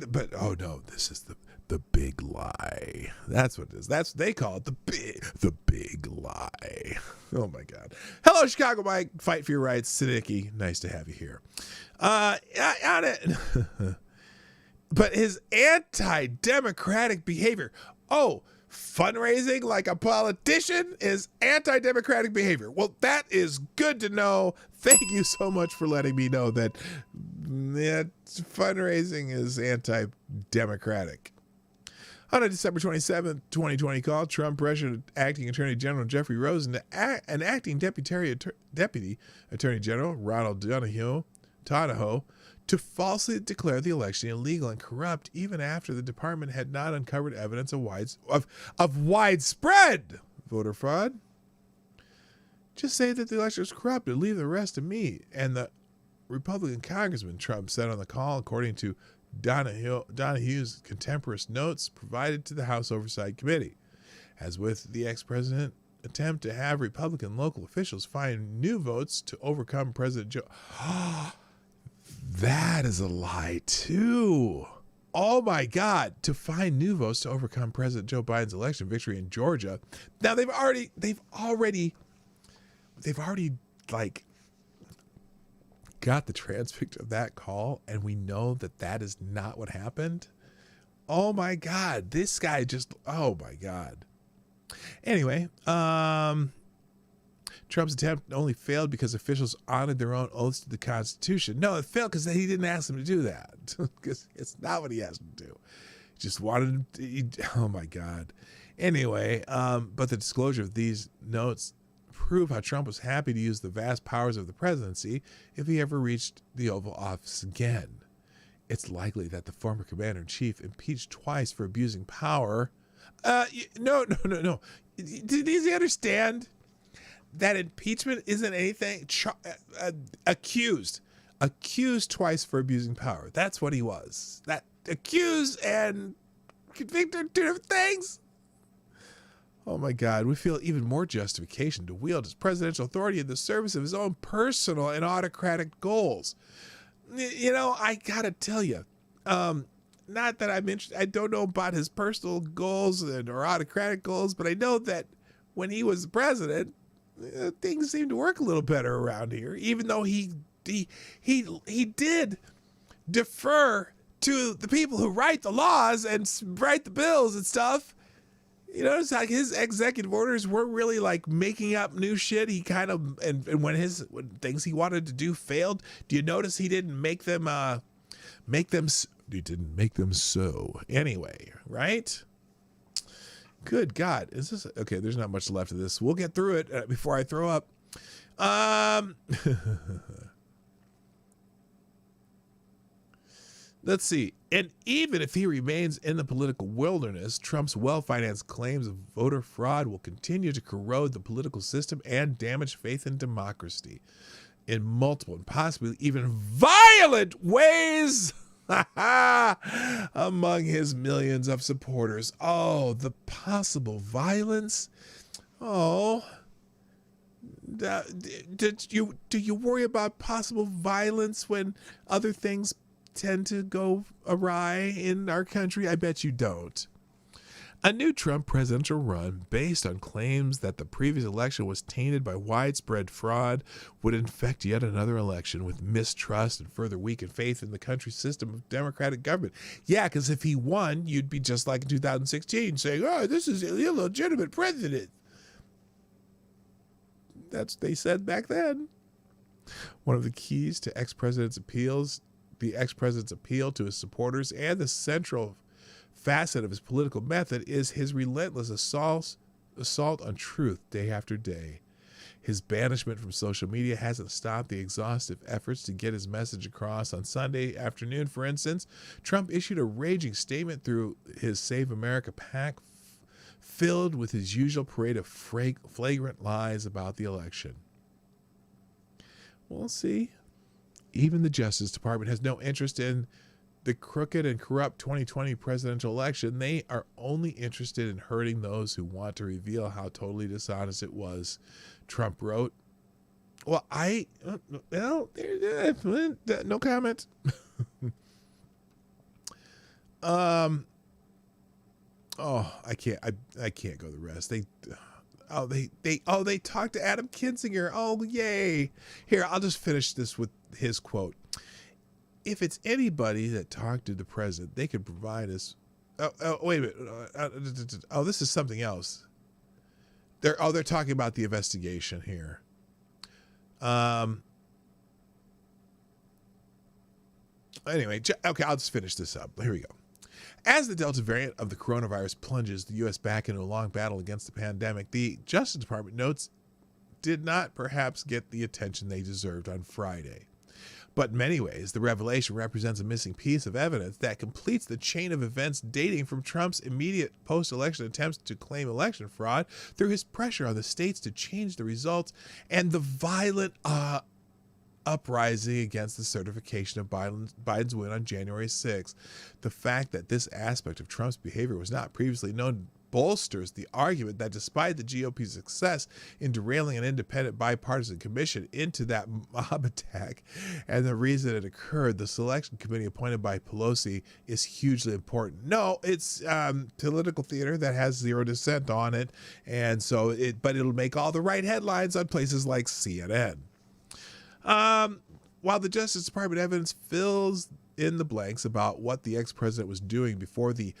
but oh no, this is the big lie. That's what it is. That's what they call it, the big lie. Oh my God. Hello, Chicago Mike. Fight for your rights. Siddiqui, nice to have you here. On it. But his anti-democratic behavior. Oh, fundraising like a politician is anti-democratic behavior. Well, that is good to know. Thank you so much for letting me know that fundraising is anti-democratic. On a December 27th, 2020 call, Trump pressured acting Attorney General Jeffrey Rosen and acting Deputy Attorney General Ronald Donahoe to falsely declare the election illegal and corrupt, even after the department had not uncovered evidence of widespread voter fraud. Just say that the election was corrupt and leave the rest to me and the Republican congressman, Trump said on the call, according to Donahue's contemporaneous notes provided to the House Oversight Committee. As with the ex-president attempt to have Republican local officials find new votes to overcome President Joe. That is a lie too. Oh my God, to find new votes to overcome President Joe Biden's election victory in Georgia. Now they've already like got the transcript of that call, and we know that is not what happened. Oh my God, this guy oh my God. Anyway, Trump's attempt only failed because officials honored their own oaths to the Constitution. No, it failed because he didn't ask them to do that. Because it's not what he asked them to do. He just wanted him to, oh my God. Anyway, but the disclosure of these notes prove how Trump was happy to use the vast powers of the presidency if he ever reached the Oval Office again. It's likely that the former commander-in-chief, impeached twice for abusing power. No. Did he understand that impeachment isn't anything? Accused twice for abusing power. That's what he was. That accused and convicted are two different things. Oh my God, we feel even more justification to wield his presidential authority in the service of his own personal and autocratic goals. I gotta tell you, not that I don't know about his personal goals or autocratic goals, but I know that when he was president, things seemed to work a little better around here, even though he did defer to the people who write the laws and write the bills and stuff. It's like his executive orders weren't really like making up new shit. He kind of, and when things he wanted to do failed, do you notice he didn't make them he didn't make them so anyway, right? Good God. Is this okay? There's not much left of this. We'll get through it before I throw up. Let's see. And even if he remains in the political wilderness, Trump's well-financed claims of voter fraud will continue to corrode the political system and damage faith in democracy in multiple and possibly even violent ways among his millions of supporters. Oh, the possible violence. Oh, do you worry about possible violence when other things tend to go awry in our country? I bet you don't. A new Trump presidential run based on claims that the previous election was tainted by widespread fraud would infect yet another election with mistrust and further weaken faith in the country's system of democratic government. Yeah, because if he won, you'd be just like in 2016 saying, oh, this is an illegitimate president. That's what they said back then. One of the keys to the ex-president's appeal to his supporters and the central facet of his political method is his relentless assault on truth day after day. His banishment from social media hasn't stopped the exhaustive efforts to get his message across. On Sunday afternoon, for instance, Trump issued a raging statement through his Save America PAC filled with his usual parade of flagrant lies about the election. We'll see. Even the Justice Department has no interest in the crooked and corrupt 2020 presidential election. They are only interested in hurting those who want to reveal how totally dishonest it was, Trump wrote. Well, no comment. I can't go the rest. They talked to Adam Kinzinger. Oh, yay. Here, I'll just finish this with his quote. If it's anybody that talked to the president, they could provide us. Wait a minute. This is something else. They're talking about the investigation here. Anyway, okay, I'll just finish this up. Here we go. As the Delta variant of the coronavirus plunges the U.S. back into a long battle against the pandemic, the Justice Department notes did not perhaps get the attention they deserved on Friday. But in many ways, the revelation represents a missing piece of evidence that completes the chain of events dating from Trump's immediate post-election attempts to claim election fraud through his pressure on the states to change the results and the violent uprising against the certification of Biden's win on January 6th. The fact that this aspect of Trump's behavior was not previously known bolsters the argument that despite the GOP's success in derailing an independent bipartisan commission into that mob attack and the reason it occurred, the selection committee appointed by Pelosi is hugely important. No, it's political theater that has zero dissent on it, and so but it'll make all the right headlines on places like CNN. While the Justice Department evidence fills in the blanks about what the ex-president was doing before the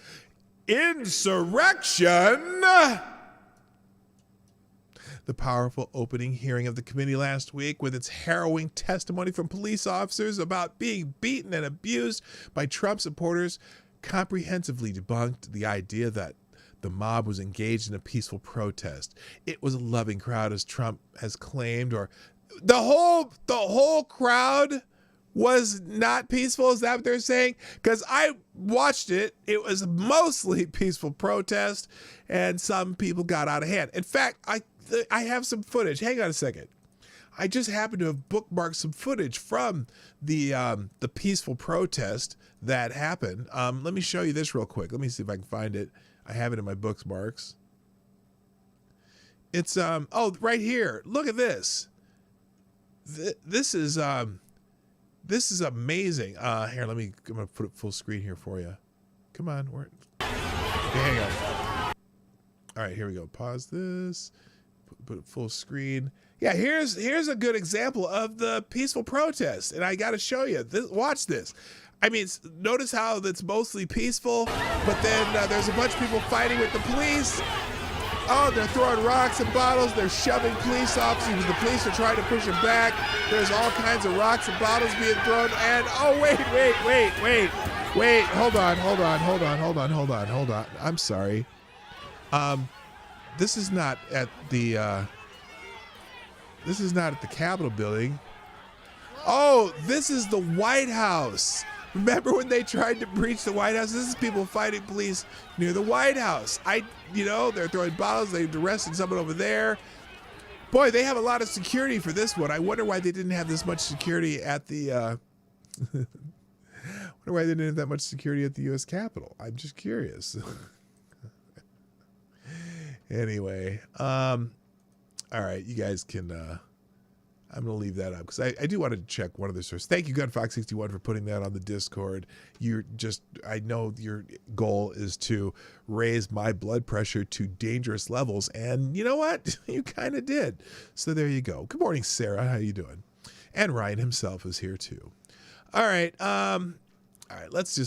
insurrection, the powerful opening hearing of the committee last week, with its harrowing testimony from police officers about being beaten and abused by Trump supporters, comprehensively debunked the idea that the mob was engaged in a peaceful protest. It was a loving crowd, as Trump has claimed, or the whole crowd was not peaceful. Is that what they're saying? Because I watched it. It was mostly peaceful protest, and some people got out of hand. In fact, I have some footage. Hang on a second. I just happened to have bookmarked some footage from the peaceful protest that happened. Let me show you this real quick. Let me see if I can find it. I have it in my bookmarks. It's right here. Look at this. This is amazing. Here, I'm gonna put it full screen here for you. Come on, okay, hang on. All right, here we go. Pause this. Put it full screen. Yeah, here's a good example of the peaceful protest, and I got to show you. Watch this. I mean, notice how it's mostly peaceful, but then there's a bunch of people fighting with the police. Oh, they're throwing rocks and bottles. They're shoving police officers. The police are trying to push them back. There's all kinds of rocks and bottles being thrown. And, oh, wait. Hold on. I'm sorry. This is not at the Capitol building. Oh, this is the White House. Remember when they tried to breach the White House? This is people fighting police near the White House. They're throwing bottles. They've arrested someone over there. Boy, they have a lot of security for this one. I wonder why they didn't have this much security at the U.S. Capitol. I'm just curious. Anyway, all right, you guys can. I'm going to leave that up because I do want to check one of the sources. Thank you, Gunfox61, for putting that on the Discord. I know your goal is to raise my blood pressure to dangerous levels, and you know what? You kind of did. So there you go. Good morning, Sarah. How you doing? And Ryan himself is here too. All right. Let's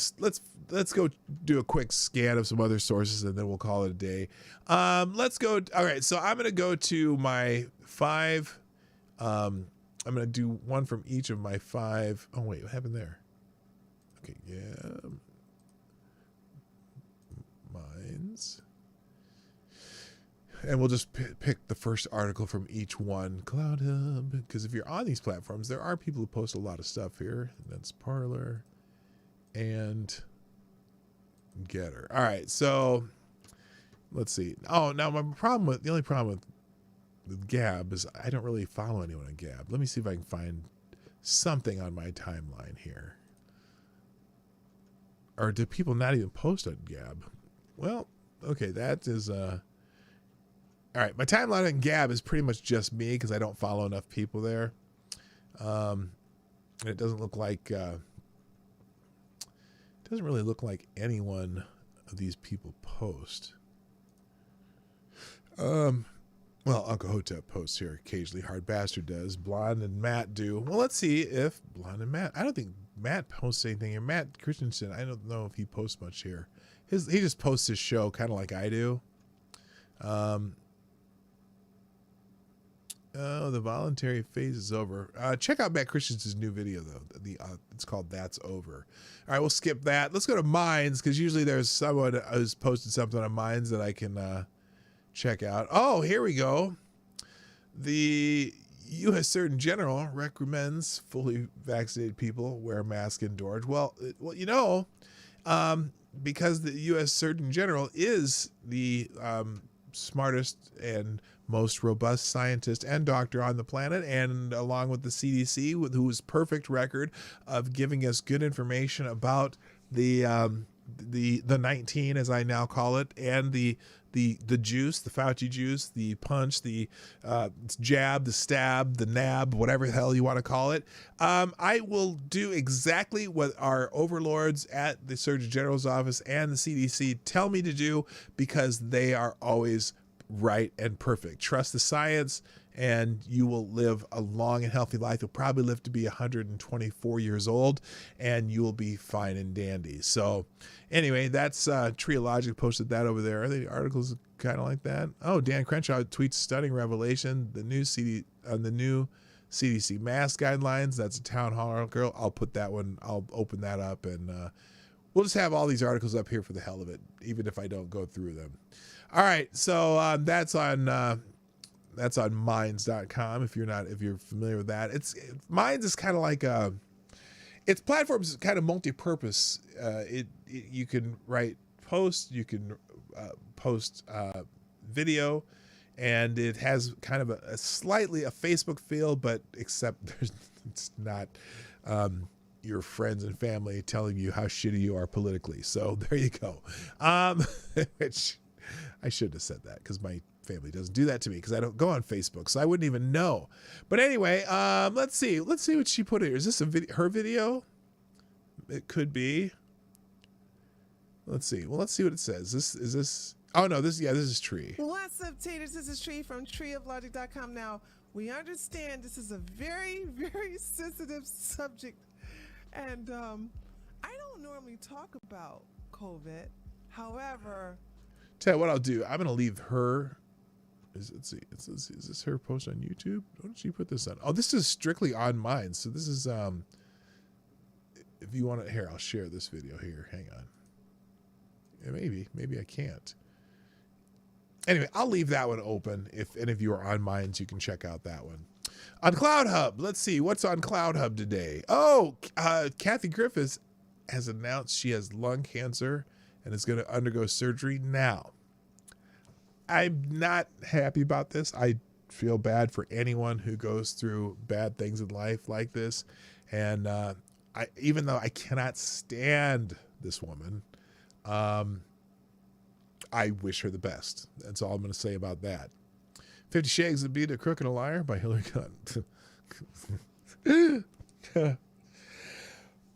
let's go do a quick scan of some other sources, and then we'll call it a day. Let's go. All right, so I'm gonna go to my 5. I'm gonna do one from each of my 5. Oh wait, what happened there? Okay, yeah, mines. And we'll just pick the first article from each one. Cloud Hub, because if you're on these platforms, there are people who post a lot of stuff here. That's Parler and Getter. All right, so let's see. Oh, now the only problem with Gab is I don't really follow anyone on Gab. Let me see if I can find something on my timeline here. Or do people not even post on Gab? Well, okay, that is all right, my timeline on Gab is pretty much just me because I don't follow enough people there. And it doesn't look like doesn't really look like any one of these people post. Well, Uncle Hotep posts here occasionally. Hard Bastard does. Blonde and Matt do. Well, let's see if Blonde and Matt. I don't think Matt posts anything here. Matt Christensen, I don't know if he posts much here. He just posts his show kind of like I do. Oh, the voluntary phase is over. Check out Matt Christensen's new video, though. It's called That's Over. All right, we'll skip that. Let's go to Minds, because usually there's someone who's posted something on Minds that I can check out. Oh, here we go. The U.S. Surgeon General recommends fully vaccinated people wear a mask indoors. Well, you know, because the U.S. Surgeon General is the smartest and most robust scientist and doctor on the planet, and along with the CDC, whose perfect record of giving us good information about the 19, as I now call it, and the juice, the Fauci juice, the punch, the jab, the stab, the nab, whatever the hell you want to call it. I will do exactly what our overlords at the Surgeon General's office and the CDC tell me to do, because they are always right and perfect. Trust the science, and you will live a long and healthy life. You'll probably live to be 124 years old, and you will be fine and dandy. So anyway, that's Triologic posted that over there. Are the articles kind of like that? Oh, Dan Crenshaw tweets stunning revelation. The new CDC mask guidelines. That's a town hall article. I'll put that one. I'll open that up, and we'll just have all these articles up here for the hell of it, even if I don't go through them. All right, so that's on minds.com if you're familiar with that. Minds is kind of like its platform's kind of multi-purpose. You can write posts, you can post video, and it has kind of a Facebook feel, but except it's not your friends and family telling you how shitty you are politically. So there you go. Which I shouldn't have said that, because my family doesn't do that to me, because I don't go on Facebook, so I wouldn't even know. But anyway, let's see what she put here. Is this her video? It could be. Let's see. Well, let's see what it says. Is this? Oh no, this is Tree. What's up, Taters? This is Tree from treeoflogic.com. Now, we understand this is a very, very sensitive subject, and I don't normally talk about COVID. However, tell you what I'll do. I'm gonna leave her. Is this her post on YouTube? What did she put this on? Oh, this is strictly on mine. So this is if you want to, here, I'll share this video here. Hang on. Yeah, maybe I can't. Anyway, I'll leave that one open. If any of you are on Minds, you can check out that one. On Cloud Hub, let's see what's on Cloud Hub today. Oh, Kathy Griffiths has announced she has lung cancer and is going to undergo surgery now. I'm not happy about this. I feel bad for anyone who goes through bad things in life like this. And even though I cannot stand this woman, I wish her the best. That's all I'm going to say about that. 50 Shades of Being a Crook and a Liar by Hillary Clinton.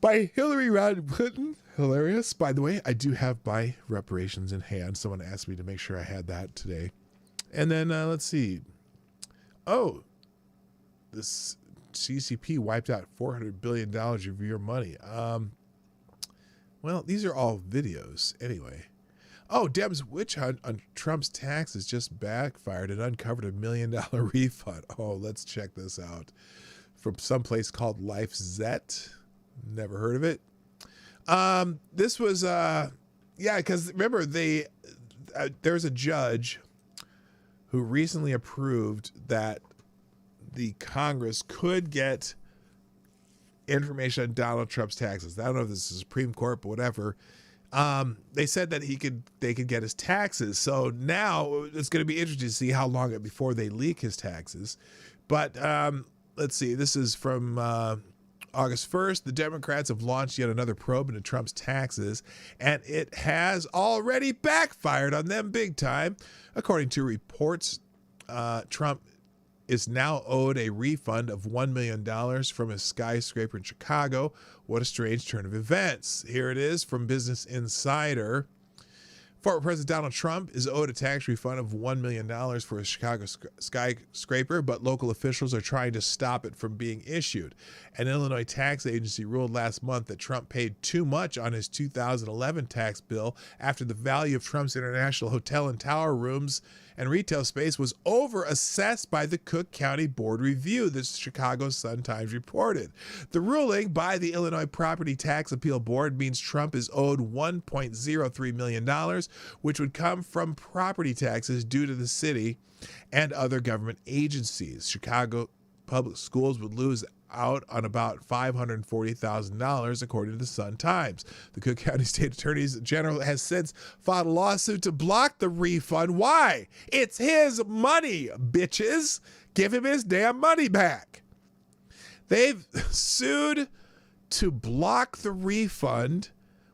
By Hillary Rodham Clinton. Hilarious. By the way, I do have my reparations in hand. Someone asked me to make sure I had that today. And then let's see. Oh, this CCP wiped out $400 billion of your money. Well, Well, these are all videos anyway. Oh, Deb's witch hunt on Trump's taxes just backfired and uncovered $1 million refund. Oh, let's check this out. From some place called LifeZet. Never heard of it. This was, because remember, there's a judge who recently approved that the Congress could get information on Donald Trump's taxes. I don't know if this is the Supreme Court, but whatever. They said that they could get his taxes. So now it's going to be interesting to see how long before they leak his taxes. But let's see. This is from August 1st. The Democrats have launched yet another probe into Trump's taxes, and it has already backfired on them big time. According to reports, Trump is now owed a refund of $1 million from his skyscraper in Chicago. What a strange turn of events. Here it is from Business Insider. Former President Donald Trump is owed a tax refund of $1 million for his Chicago skyscraper, but local officials are trying to stop it from being issued. An Illinois tax agency ruled last month that Trump paid too much on his 2011 tax bill after the value of Trump's international hotel and tower rooms and retail space was over-assessed by the Cook County Board Review, the Chicago Sun-Times reported. The ruling by the Illinois Property Tax Appeal Board means Trump is owed $1.03 million, which would come from property taxes due to the city and other government agencies. Chicago public schools would lose out on about $540,000, according to the Sun-Times. The Cook County State Attorney General has since filed a lawsuit to block the refund. Why? It's his money, bitches. Give him his damn money back. They've sued to block the refund.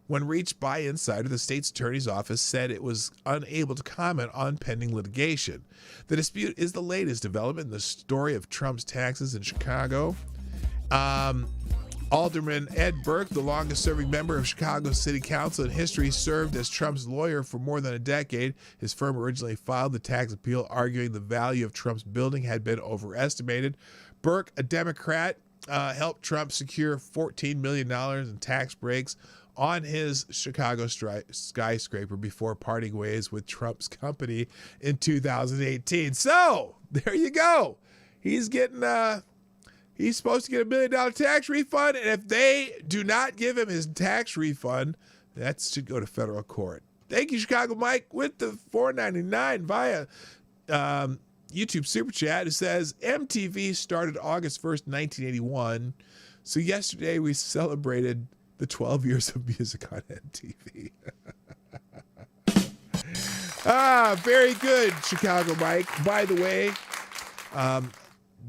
When reached by Insider, the state's attorney's office said it was unable to comment on pending litigation. The dispute is the latest development in the story of Trump's taxes in Chicago. Alderman Ed Burke, the longest-serving member of Chicago City Council in history, served as Trump's lawyer for more than a decade. His firm originally filed the tax appeal, arguing the value of Trump's building had been overestimated. Burke, a Democrat, helped Trump secure $14 million in tax breaks on his Chicago skyscraper before parting ways with Trump's company in 2018. So there you go. He's supposed to get $1 million tax refund, and if they do not give him his tax refund, that should go to federal court. Thank you, Chicago Mike, with the $4.99 via YouTube Super Chat, who says MTV started August 1st, 1981. So yesterday we celebrated the 12 years of music on MTV. Very good, Chicago Mike. By the way,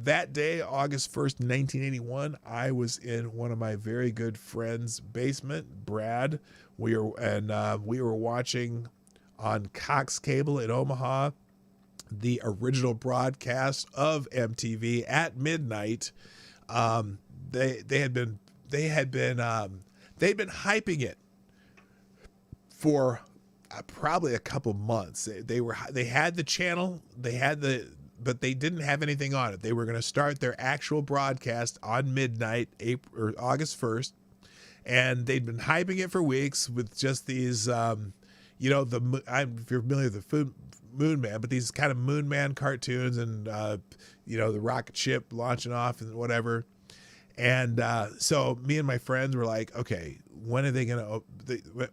that day, August 1st, 1981, I was in one of my very good friends' basement, Brad. We were watching on Cox Cable in Omaha the original broadcast of MTV at midnight. They'd been hyping it for probably a couple months. They had the channel, but they didn't have anything on it. They were going to start their actual broadcast on midnight, August 1st, and they'd been hyping it for weeks with just these, if you're familiar with the Moon Man, but these kind of Moon Man cartoons and, the rocket ship launching off and whatever. And so me and my friends were like, okay, when are they going to,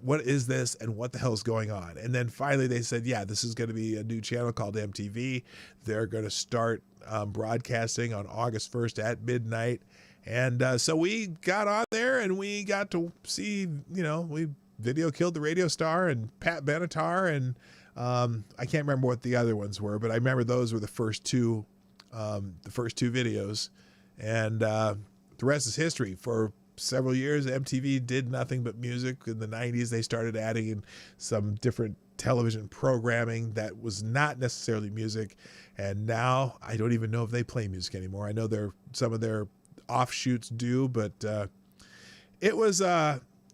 what is this and what the hell is going on? And then finally they said, yeah, this is going to be a new channel called MTV. They're going to start broadcasting on August 1st at midnight. And so we got on there and we got to see, we video killed the radio star and Pat Benatar. And I can't remember what the other ones were, but I remember those were the first two videos. And the rest is history. For several years, MTV did nothing but music. In the 90s, they started adding in some different television programming that was not necessarily music. And now I don't even know if they play music anymore. I know some of their offshoots do, but it was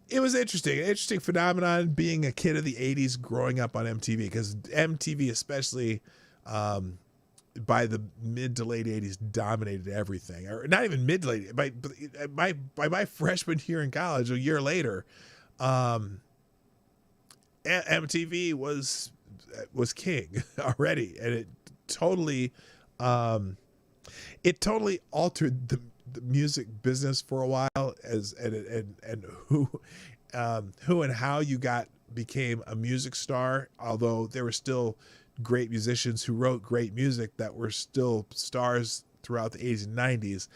interesting. An interesting phenomenon being a kid of the 80s growing up on MTV, because MTV especially by the mid to late 80s dominated everything. Or not even mid to late, by my freshman year in college, a year later, MTV was king already, and it totally altered the music business for a while, and who and how you became a music star. Although there were still great musicians who wrote great music that were still stars throughout the 80s and 90s,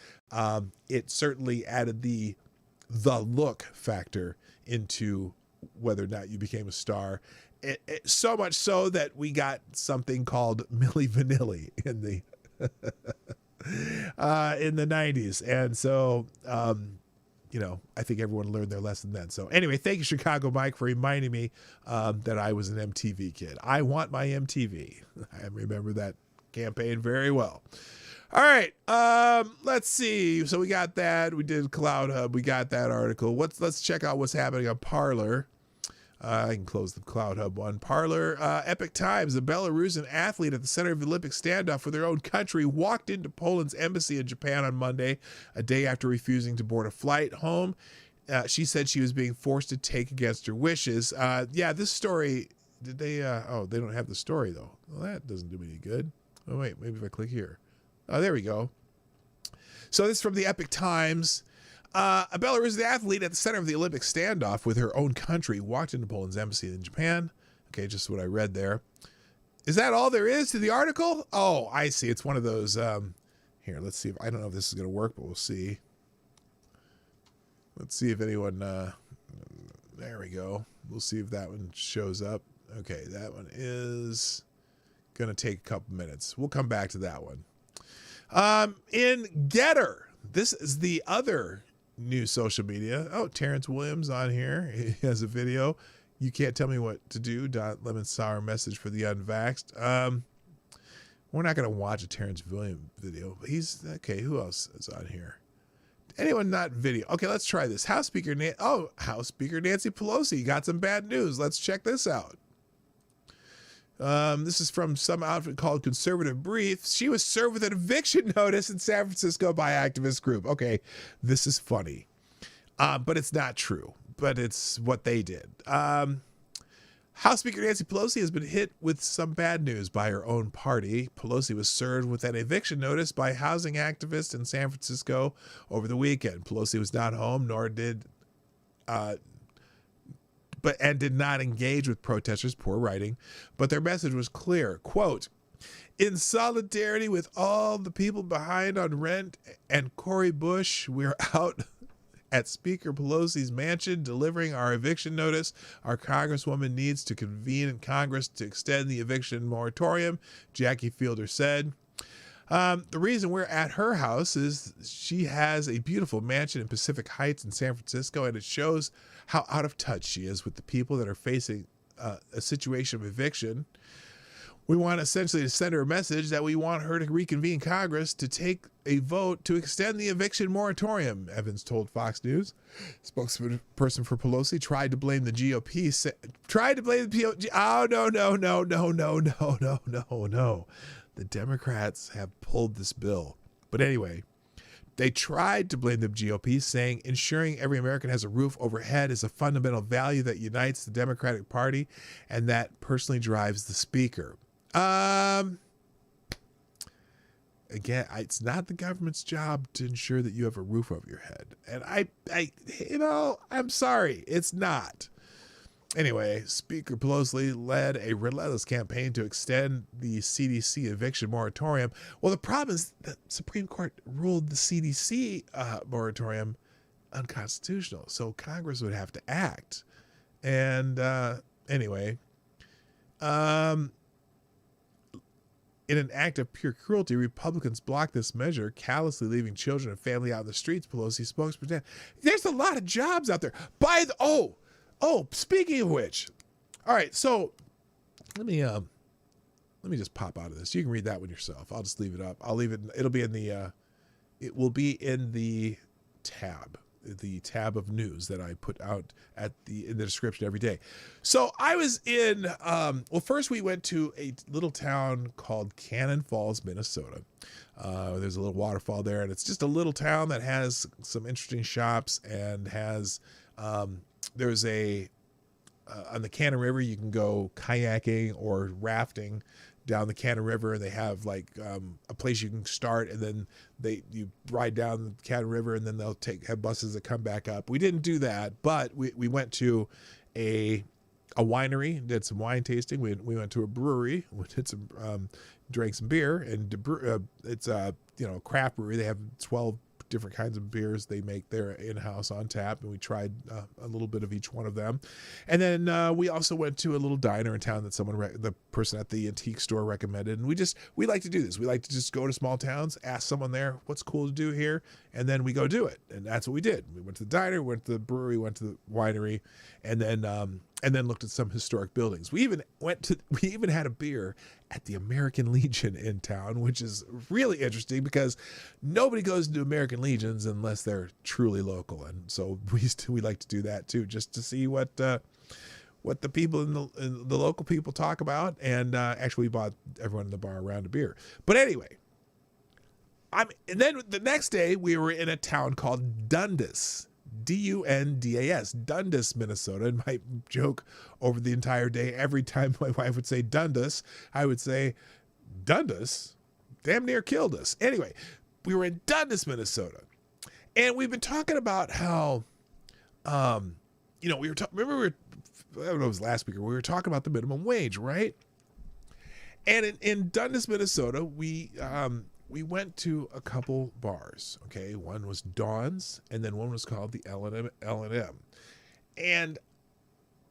it certainly added the look factor into whether or not you became a star. So much so that we got something called Milli Vanilli in the in the 90s. And so, I think everyone learned their lesson then. So anyway, thank you, Chicago Mike, for reminding me that I was an MTV kid. I want my MTV. I remember that campaign very well. All right, let's see. So we got that. We did Cloud Hub. We got that article. Let's check out what's happening on Parler. I can close the Cloud Hub one. Parler, Epic Times, a Belarusian athlete at the center of the Olympic standoff for their own country walked into Poland's embassy in Japan on Monday, a day after refusing to board a flight home. She said she was being forced to take against her wishes. This story, did they, they don't have the story though. Well, that doesn't do me any good. Oh wait, maybe if I click here. Oh, there we go. So this is from the Epic Times. A Belarusian athlete at the center of the Olympic standoff with her own country walked into Poland's embassy in Japan. Okay, just what I read there. Is that all there is to the article? Oh, I see. It's one of those. Here, let's see. I don't know if this is going to work, but we'll see. Let's see if anyone. There we go. We'll see if that one shows up. Okay, that one is going to take a couple minutes. We'll come back to that one. In Getter, this is the other new social media. Oh, Terrence Williams on here. He has a video. You can't tell me what to do. Lemon sour message for the unvaxxed. We're not going to watch a Terrence Williams video. But he's okay. Who else is on here? Anyone not video? Okay, let's try this. House Speaker Nancy Pelosi got some bad news. Let's check this out. This is from some outfit called Conservative Brief. She was served with an eviction notice in San Francisco by activist group. Okay, this is funny, but it's not true. But it's what they did. House Speaker Nancy Pelosi has been hit with some bad news by her own party. Pelosi was served with an eviction notice by housing activists in San Francisco over the weekend. Pelosi was not home, nor did did not engage with protesters, poor writing, but their message was clear. Quote, in solidarity with all the people behind on rent and Cori Bush, we're out at Speaker Pelosi's mansion delivering our eviction notice. Our Congresswoman needs to convene in Congress to extend the eviction moratorium, Jackie Fielder said. The reason we're at her house is she has a beautiful mansion in Pacific Heights in San Francisco, and it shows how out of touch she is with the people that are facing a situation of eviction. We want essentially to send her a message that we want her to reconvene Congress to take a vote to extend the eviction moratorium, Evans told Fox News. Spokesperson for Pelosi tried to blame the GOP. Oh, no. The Democrats have pulled this bill. But anyway, they tried to blame the GOP, saying ensuring every American has a roof overhead is a fundamental value that unites the Democratic Party and that personally drives the speaker. Again, it's not the government's job to ensure that you have a roof over your head. And I'm sorry, it's not. Anyway, Speaker Pelosi led a relentless campaign to extend the CDC eviction moratorium. Well, the problem is the Supreme Court ruled the CDC moratorium unconstitutional, so Congress would have to act. And anyway, in an act of pure cruelty, Republicans blocked this measure, callously leaving children and family out in the streets, Pelosi spokesperson. There's a lot of jobs out there. Speaking of which, all right, so let me just pop out of this. You can read that one yourself. I'll just leave it up. I'll leave it. It will be in the tab of news that I put out in the description every day. So I was in, first we went to a little town called Cannon Falls, Minnesota. There's a little waterfall there, and it's just a little town that has some interesting shops and has There's on the Cannon River, you can go kayaking or rafting down the Cannon River, and they have like a place you can start, and then you ride down the Cannon River, and then they'll have buses that come back up. We didn't do that, but we went to a winery, did some wine tasting. We went to a brewery, we did some drank some beer, and it's a craft brewery. They have 12 different kinds of beers they make there in-house on tap, and we tried a little bit of each one of them. And then we also went to a little diner in town that the person at the antique store recommended, and we like to do this. We like to just go to small towns, ask someone there what's cool to do here, and then we go do it. And that's what we did. We went to the diner, went to the brewery, went to the winery, and then looked at some historic buildings. We even had a beer at the American Legion in town, which is really interesting because nobody goes into American Legions unless they're truly local. And so we like to do that too, just to see what the people in the local people talk about. And actually we bought everyone in the bar a round of beer. But anyway, and then the next day we were in a town called Dundas. Dundas, Dundas, Minnesota. And my joke over the entire day, every time my wife would say Dundas, I would say, Dundas? Damn near killed us. Anyway, we were in Dundas, Minnesota. And we've been talking about how, I don't know if it was last week, we were talking about the minimum wage, right? And in Dundas, Minnesota, we went to a couple bars. Okay, one was Dawn's, and then one was called the L&M. And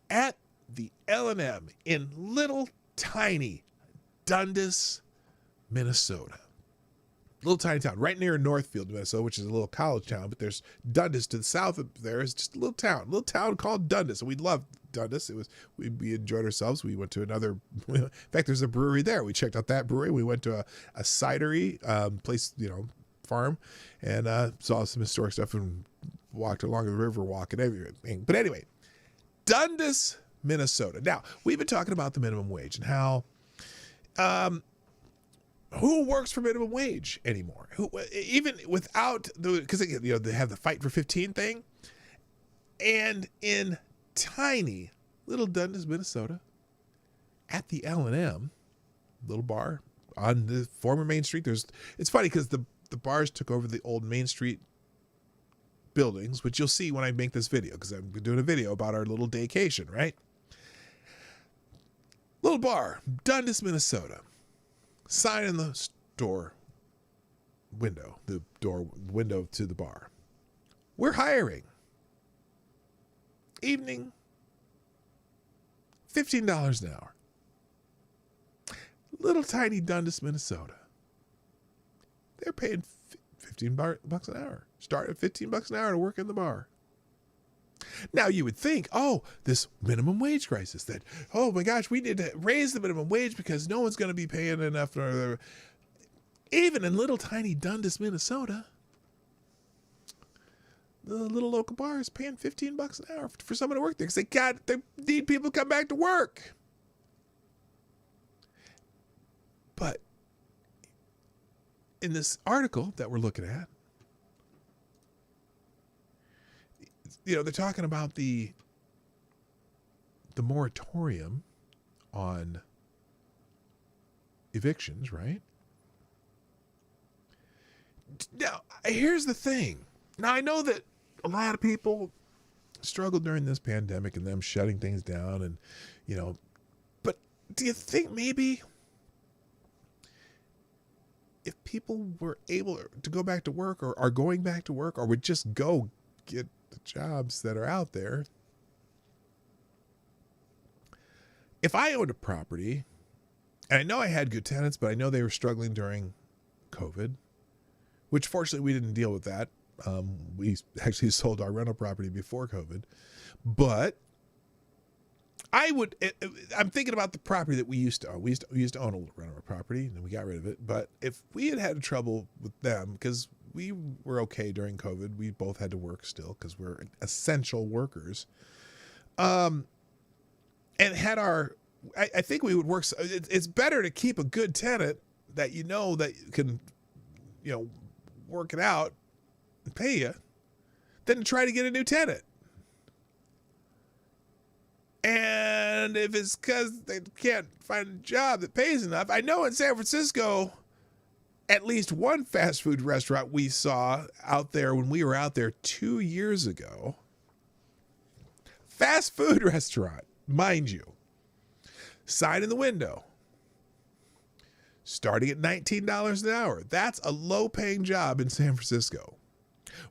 at the L&M in little tiny Dundas, Minnesota, little tiny town right near Northfield, Minnesota, which is a little college town, but there's Dundas to the south of there is just a little town called Dundas, and we loved Dundas. We enjoyed ourselves. We went to in fact, there's a brewery there. We checked out that brewery. We went to a cidery place, farm, and saw some historic stuff and walked along the river walk and everything. But anyway, Dundas, Minnesota. Now, we've been talking about the minimum wage and how who works for minimum wage anymore? Who, even without because they have the Fight for 15 thing, and in tiny little Dundas, Minnesota, at the L&M, little bar on the former Main Street. It's funny because the bars took over the old Main Street buildings, which you'll see when I make this video, because I'm doing a video about our little daycation, right? Little bar, Dundas, Minnesota. Sign in the store window, the door window to the bar. We're hiring. Evening, $15 an hour. Little tiny Dundas, Minnesota. They're paying $15 an hour. Start at $15 an hour to work in the bar. Now you would think, this minimum wage crisis, that, oh my gosh, we need to raise the minimum wage because no one's going to be paying enough. Even in little tiny Dundas, Minnesota, the little local bar is paying $15 an hour for someone to work there because they need people to come back to work. But in this article that we're looking at, they're talking about the moratorium on evictions, right? Now, here's the thing. Now, I know that a lot of people struggled during this pandemic and them shutting things down and, but do you think maybe if people were able to go back to work or are going back to work or would just go get the jobs that are out there, if I owned a property, and I know I had good tenants, but I know they were struggling during COVID, which fortunately we didn't deal with that. We actually sold our rental property before COVID, but I'm thinking about the property that we used to own. We used to own a rental property and we got rid of it. But if we had trouble with them, because we were okay during COVID, we both had to work still because we're essential workers. And had I think we would work. It's better to keep a good tenant that that can, work it out and pay you, than to try to get a new tenant. And if it's because they can't find a job that pays enough, I know in San Francisco, at least one fast food restaurant we saw out there when we were out there 2 years ago, fast food restaurant, mind you, sign in the window, starting at $19 an hour. That's a low-paying job in San Francisco.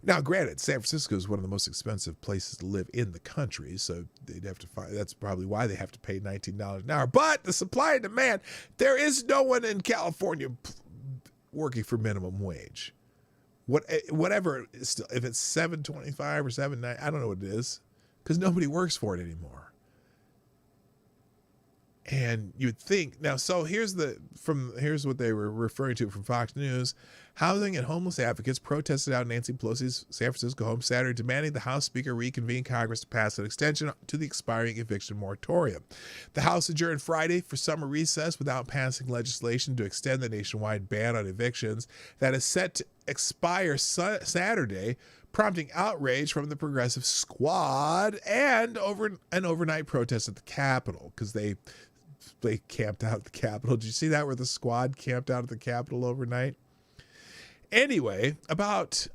Now, granted, San Francisco is one of the most expensive places to live in the country, so they'd have to find, that's probably why they have to pay $19 an hour. But the supply and demand, there is no one in California working for minimum wage. Whatever, if it's $7.25 or $7.9, I don't know what it is, because nobody works for it anymore. And you'd think now. So here's what they were referring to from Fox News. Housing and homeless advocates protested out Nancy Pelosi's San Francisco home Saturday, demanding the House Speaker reconvene Congress to pass an extension to the expiring eviction moratorium. The House adjourned Friday for summer recess without passing legislation to extend the nationwide ban on evictions that is set to expire Saturday, prompting outrage from the Progressive Squad and over an overnight protest at the Capitol because they camped out at the Capitol. Did you see that, where the squad camped out at the Capitol overnight? Anyway, about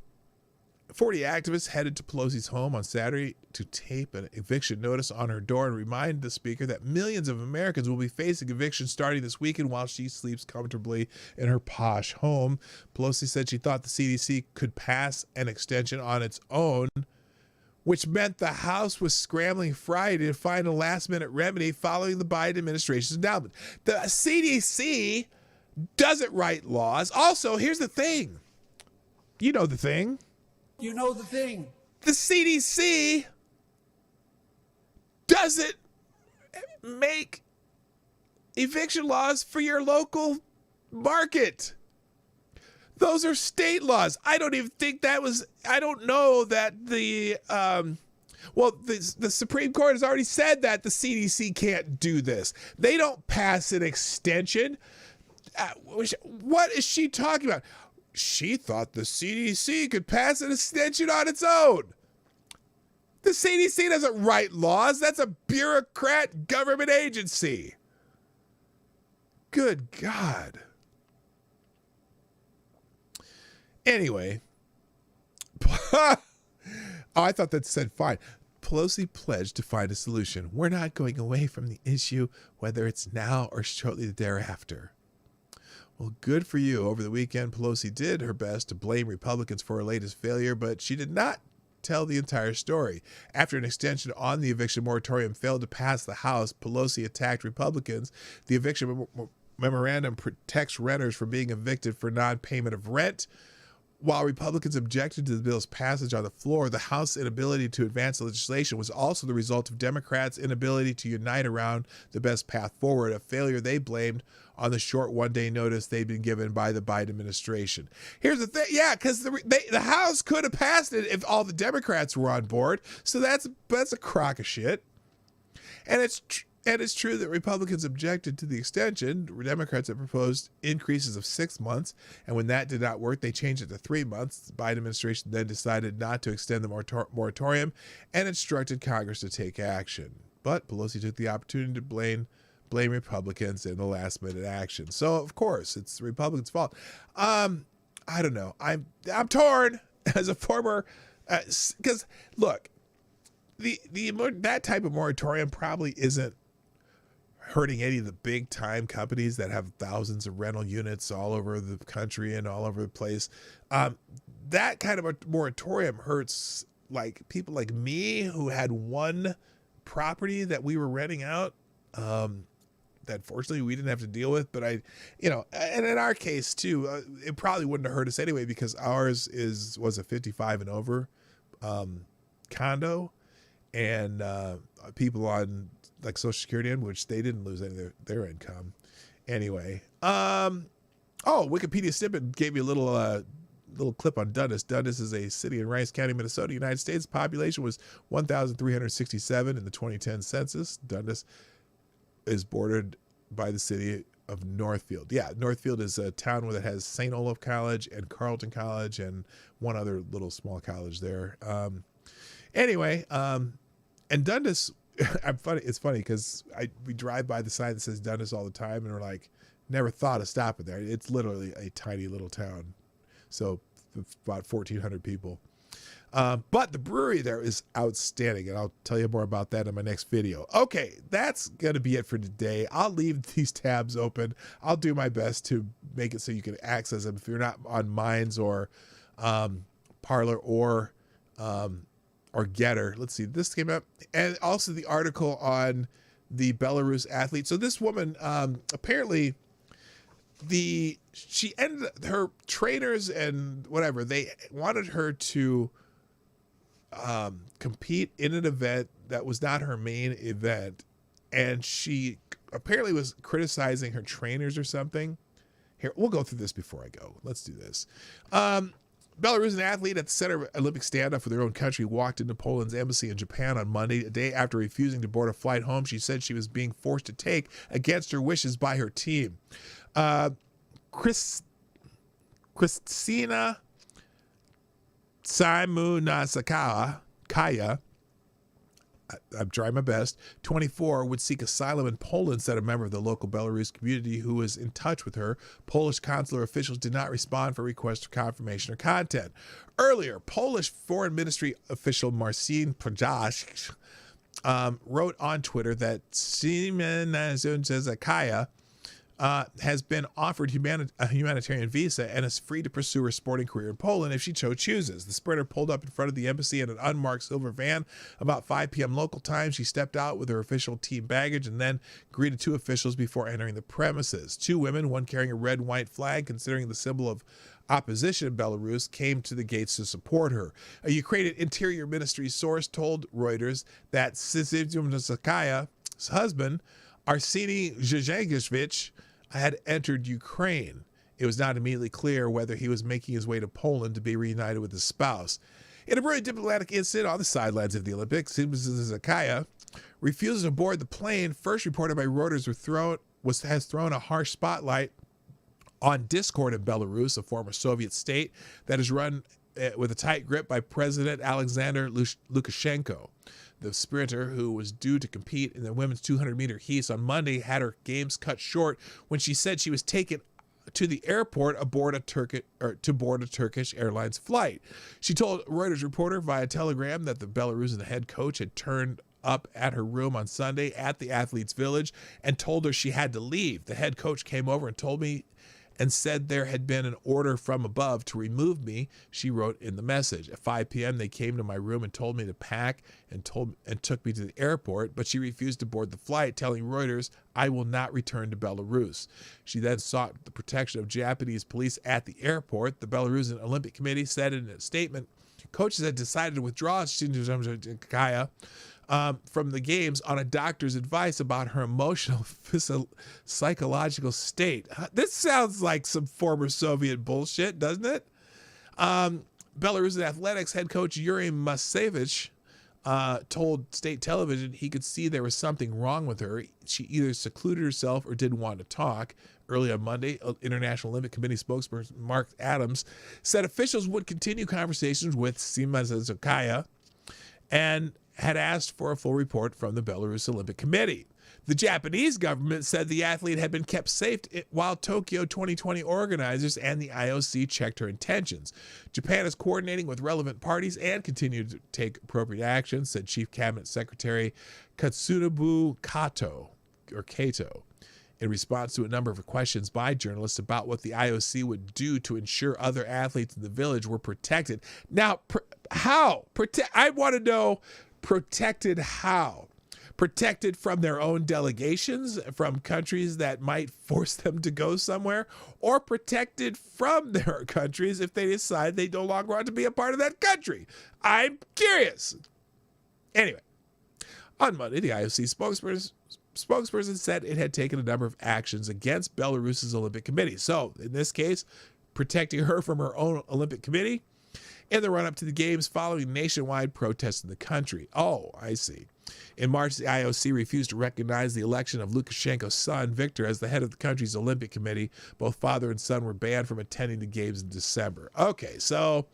40 activists headed to Pelosi's home on Saturday to tape an eviction notice on her door and remind the speaker that millions of Americans will be facing eviction starting this weekend while she sleeps comfortably in her posh home. Pelosi said she thought the CDC could pass an extension on its own, which meant the House was scrambling Friday to find a last-minute remedy following the Biden administration's announcement. The CDC doesn't write laws. Also, here's the thing. You know the thing. You know the thing. The CDC doesn't make eviction laws for your local market. Those are state laws. I don't even think that was, I don't know that the Supreme Court has already said that the CDC can't do this. They don't pass an extension. What is she talking about? She thought the CDC could pass an extension on its own. The CDC doesn't write laws. That's a bureaucrat government agency. Good God. Anyway, I thought that said fine. Pelosi pledged to find a solution. We're not going away from the issue, whether it's now or shortly thereafter. Well, good for you. Over the weekend, Pelosi did her best to blame Republicans for her latest failure, but she did not tell the entire story. After an extension on the eviction moratorium failed to pass the House, Pelosi attacked Republicans. The eviction memorandum protects renters from being evicted for non-payment of rent. While Republicans objected to the bill's passage on the floor, the House's inability to advance legislation was also the result of Democrats' inability to unite around the best path forward, a failure they blamed on the short one-day notice they'd been given by the Biden administration. Here's the thing. Yeah, because the House could have passed it if all the Democrats were on board. So that's a crock of shit. And it's true that Republicans objected to the extension. Democrats have proposed increases of 6 months, and when that did not work, they changed it to 3 months. The Biden administration then decided not to extend the moratorium and instructed Congress to take action. But Pelosi took the opportunity to blame Republicans in the last-minute action. So, of course, it's the Republicans' fault. I don't know. I'm torn as a former, because look, that type of moratorium probably isn't hurting any of the big time companies that have thousands of rental units all over the country and all over the place. That kind of a moratorium hurts like people like me who had one property that we were renting out, that fortunately we didn't have to deal with, but and in our case too, it probably wouldn't have hurt us anyway because ours was a 55 and over condo, and people on like Social Security, in which they didn't lose any of their income. Anyway, Wikipedia snippet gave me a little clip on Dundas. Dundas is a city in Rice County, Minnesota, United States. Population was 1,367 in the 2010 census. Dundas is bordered by the city of Northfield. Yeah, Northfield is a town that has St. Olaf College and Carlton College and one other little small college there. And Dundas It's funny because we drive by the sign that says Dundas all the time, and we're like, never thought of stopping there. It's literally a tiny little town, so about 1,400 people. But the brewery there is outstanding, and I'll tell you more about that in my next video. Okay, that's going to be it for today. I'll leave these tabs open. I'll do my best to make it so you can access them if you're not on Minds or Parlor or Getter. Let's see, this came up, and also the article on the Belarus athlete. So this woman, apparently, she ended her trainers and whatever, they wanted her to compete in an event that was not her main event, and she apparently was criticizing her trainers or something. Here, we'll go through this before I go. Let's do this. Belarusian athlete at the Center of Olympic Standoff for their own country walked into Poland's embassy in Japan on Monday, a day after refusing to board a flight home she said she was being forced to take against her wishes by her team. Kristina Simunasakaya, I'm trying my best, 24, would seek asylum in Poland, said a member of the local Belarus community who was in touch with her. Polish consular officials did not respond for requests for confirmation or content. Earlier, Polish Foreign Ministry official Marcin Prajaszk wrote on Twitter that Simunasakaya has been offered a humanitarian visa and is free to pursue her sporting career in Poland if she chooses. The sprinter pulled up in front of the embassy in an unmarked silver van about 5 p.m. local time. She stepped out with her official team baggage and then greeted two officials before entering the premises. Two women, one carrying a red and white flag, considering the symbol of opposition in Belarus, came to the gates to support her. A Ukrainian Interior Ministry source told Reuters that Simunasakaya's husband, Arseny Zhezhengishvich, had entered Ukraine. It was not immediately clear whether he was making his way to Poland to be reunited with his spouse. In a brilliant diplomatic incident on the sidelines of the Olympics, Simunasakaya refusing to board the plane, first reported by Reuters, has thrown a harsh spotlight on discord in Belarus, a former Soviet state that is run with a tight grip by President Alexander Lukashenko. The sprinter, who was due to compete in the women's 200-meter heats on Monday, had her games cut short when she said she was taken to the airport to board a Turkish Airlines flight. She told Reuters reporter via telegram that the Belarusian head coach had turned up at her room on Sunday at the athletes' village and told her she had to leave. The head coach came over and told me and said there had been an order from above to remove me, she wrote in the message. At 5 p.m., they came to my room and told me to pack and took me to the airport, but she refused to board the flight, telling Reuters, "I will not return to Belarus." She then sought the protection of Japanese police at the airport. The Belarusian Olympic Committee said in a statement, coaches had decided to withdraw Simunasakaya from the games on a doctor's advice about her emotional, psychological state. This sounds like some former Soviet bullshit, doesn't it? Belarusian athletics head coach Yuri Masevich told state television he could see there was something wrong with her. She either secluded herself or didn't want to talk. Early on Monday, International Olympic Committee spokesperson Mark Adams said officials would continue conversations with Simunasakaya and had asked for a full report from the Belarus Olympic Committee. The Japanese government said the athlete had been kept safe while Tokyo 2020 organizers and the IOC checked her intentions. Japan is coordinating with relevant parties and continued to take appropriate action, said Chief Cabinet Secretary Katsunobu Kato, in response to a number of questions by journalists about what the IOC would do to ensure other athletes in the village were protected. Now, how? I want to know, protected how? Protected from their own delegations, from countries that might force them to go somewhere, or protected from their countries if they decide they no longer want to be a part of that country? I'm curious. Anyway, on Monday, the IOC spokesperson said it had taken a number of actions against Belarus's Olympic Committee. So, in this case, protecting her from her own Olympic Committee in the run-up to the games following nationwide protests in the country. Oh, I see. In March, the IOC refused to recognize the election of Lukashenko's son, Viktor, as the head of the country's Olympic Committee. Both father and son were banned from attending the games in December. Okay, so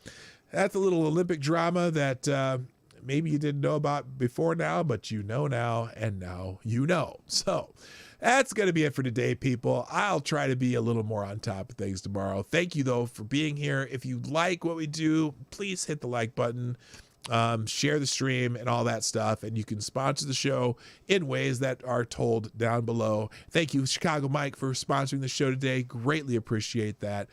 that's a little Olympic drama that maybe you didn't know about before now, but you know now, and now you know. So that's going to be it for today, people. I'll try to be a little more on top of things tomorrow. Thank you, though, for being here. If you like what we do, please hit the like button, share the stream and all that stuff. And you can sponsor the show in ways that are told down below. Thank you, Chicago Mike, for sponsoring the show today. Greatly appreciate that.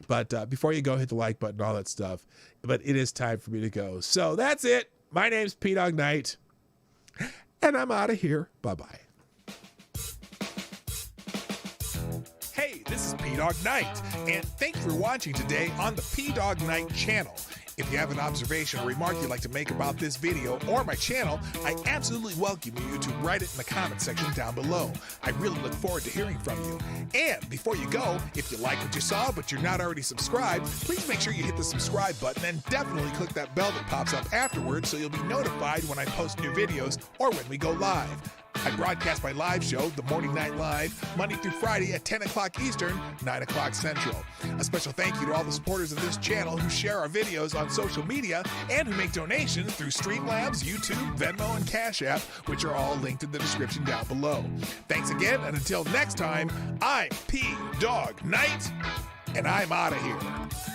But before you go, hit the like button, all that stuff. But it is time for me to go. So that's it. My name's PDawgKnight, and I'm out of here. Bye-bye. Hey, this is PDawgKnight, and thank you for watching today on the PDawgKnight channel. If you have an observation or remark you'd like to make about this video or my channel, I absolutely welcome you to write it in the comment section down below. I really look forward to hearing from you. And before you go, if you like what you saw but you're not already subscribed, please make sure you hit the subscribe button and definitely click that bell that pops up afterwards so you'll be notified when I post new videos or when we go live. I broadcast my live show, The Morning Night Live, Monday through Friday at 10 o'clock Eastern, 9 o'clock Central. A special thank you to all the supporters of this channel who share our videos on social media and who make donations through Streamlabs, YouTube, Venmo, and Cashapp, which are all linked in the description down below. Thanks again, and until next time, I'm PDawgKnight, and I'm out of here.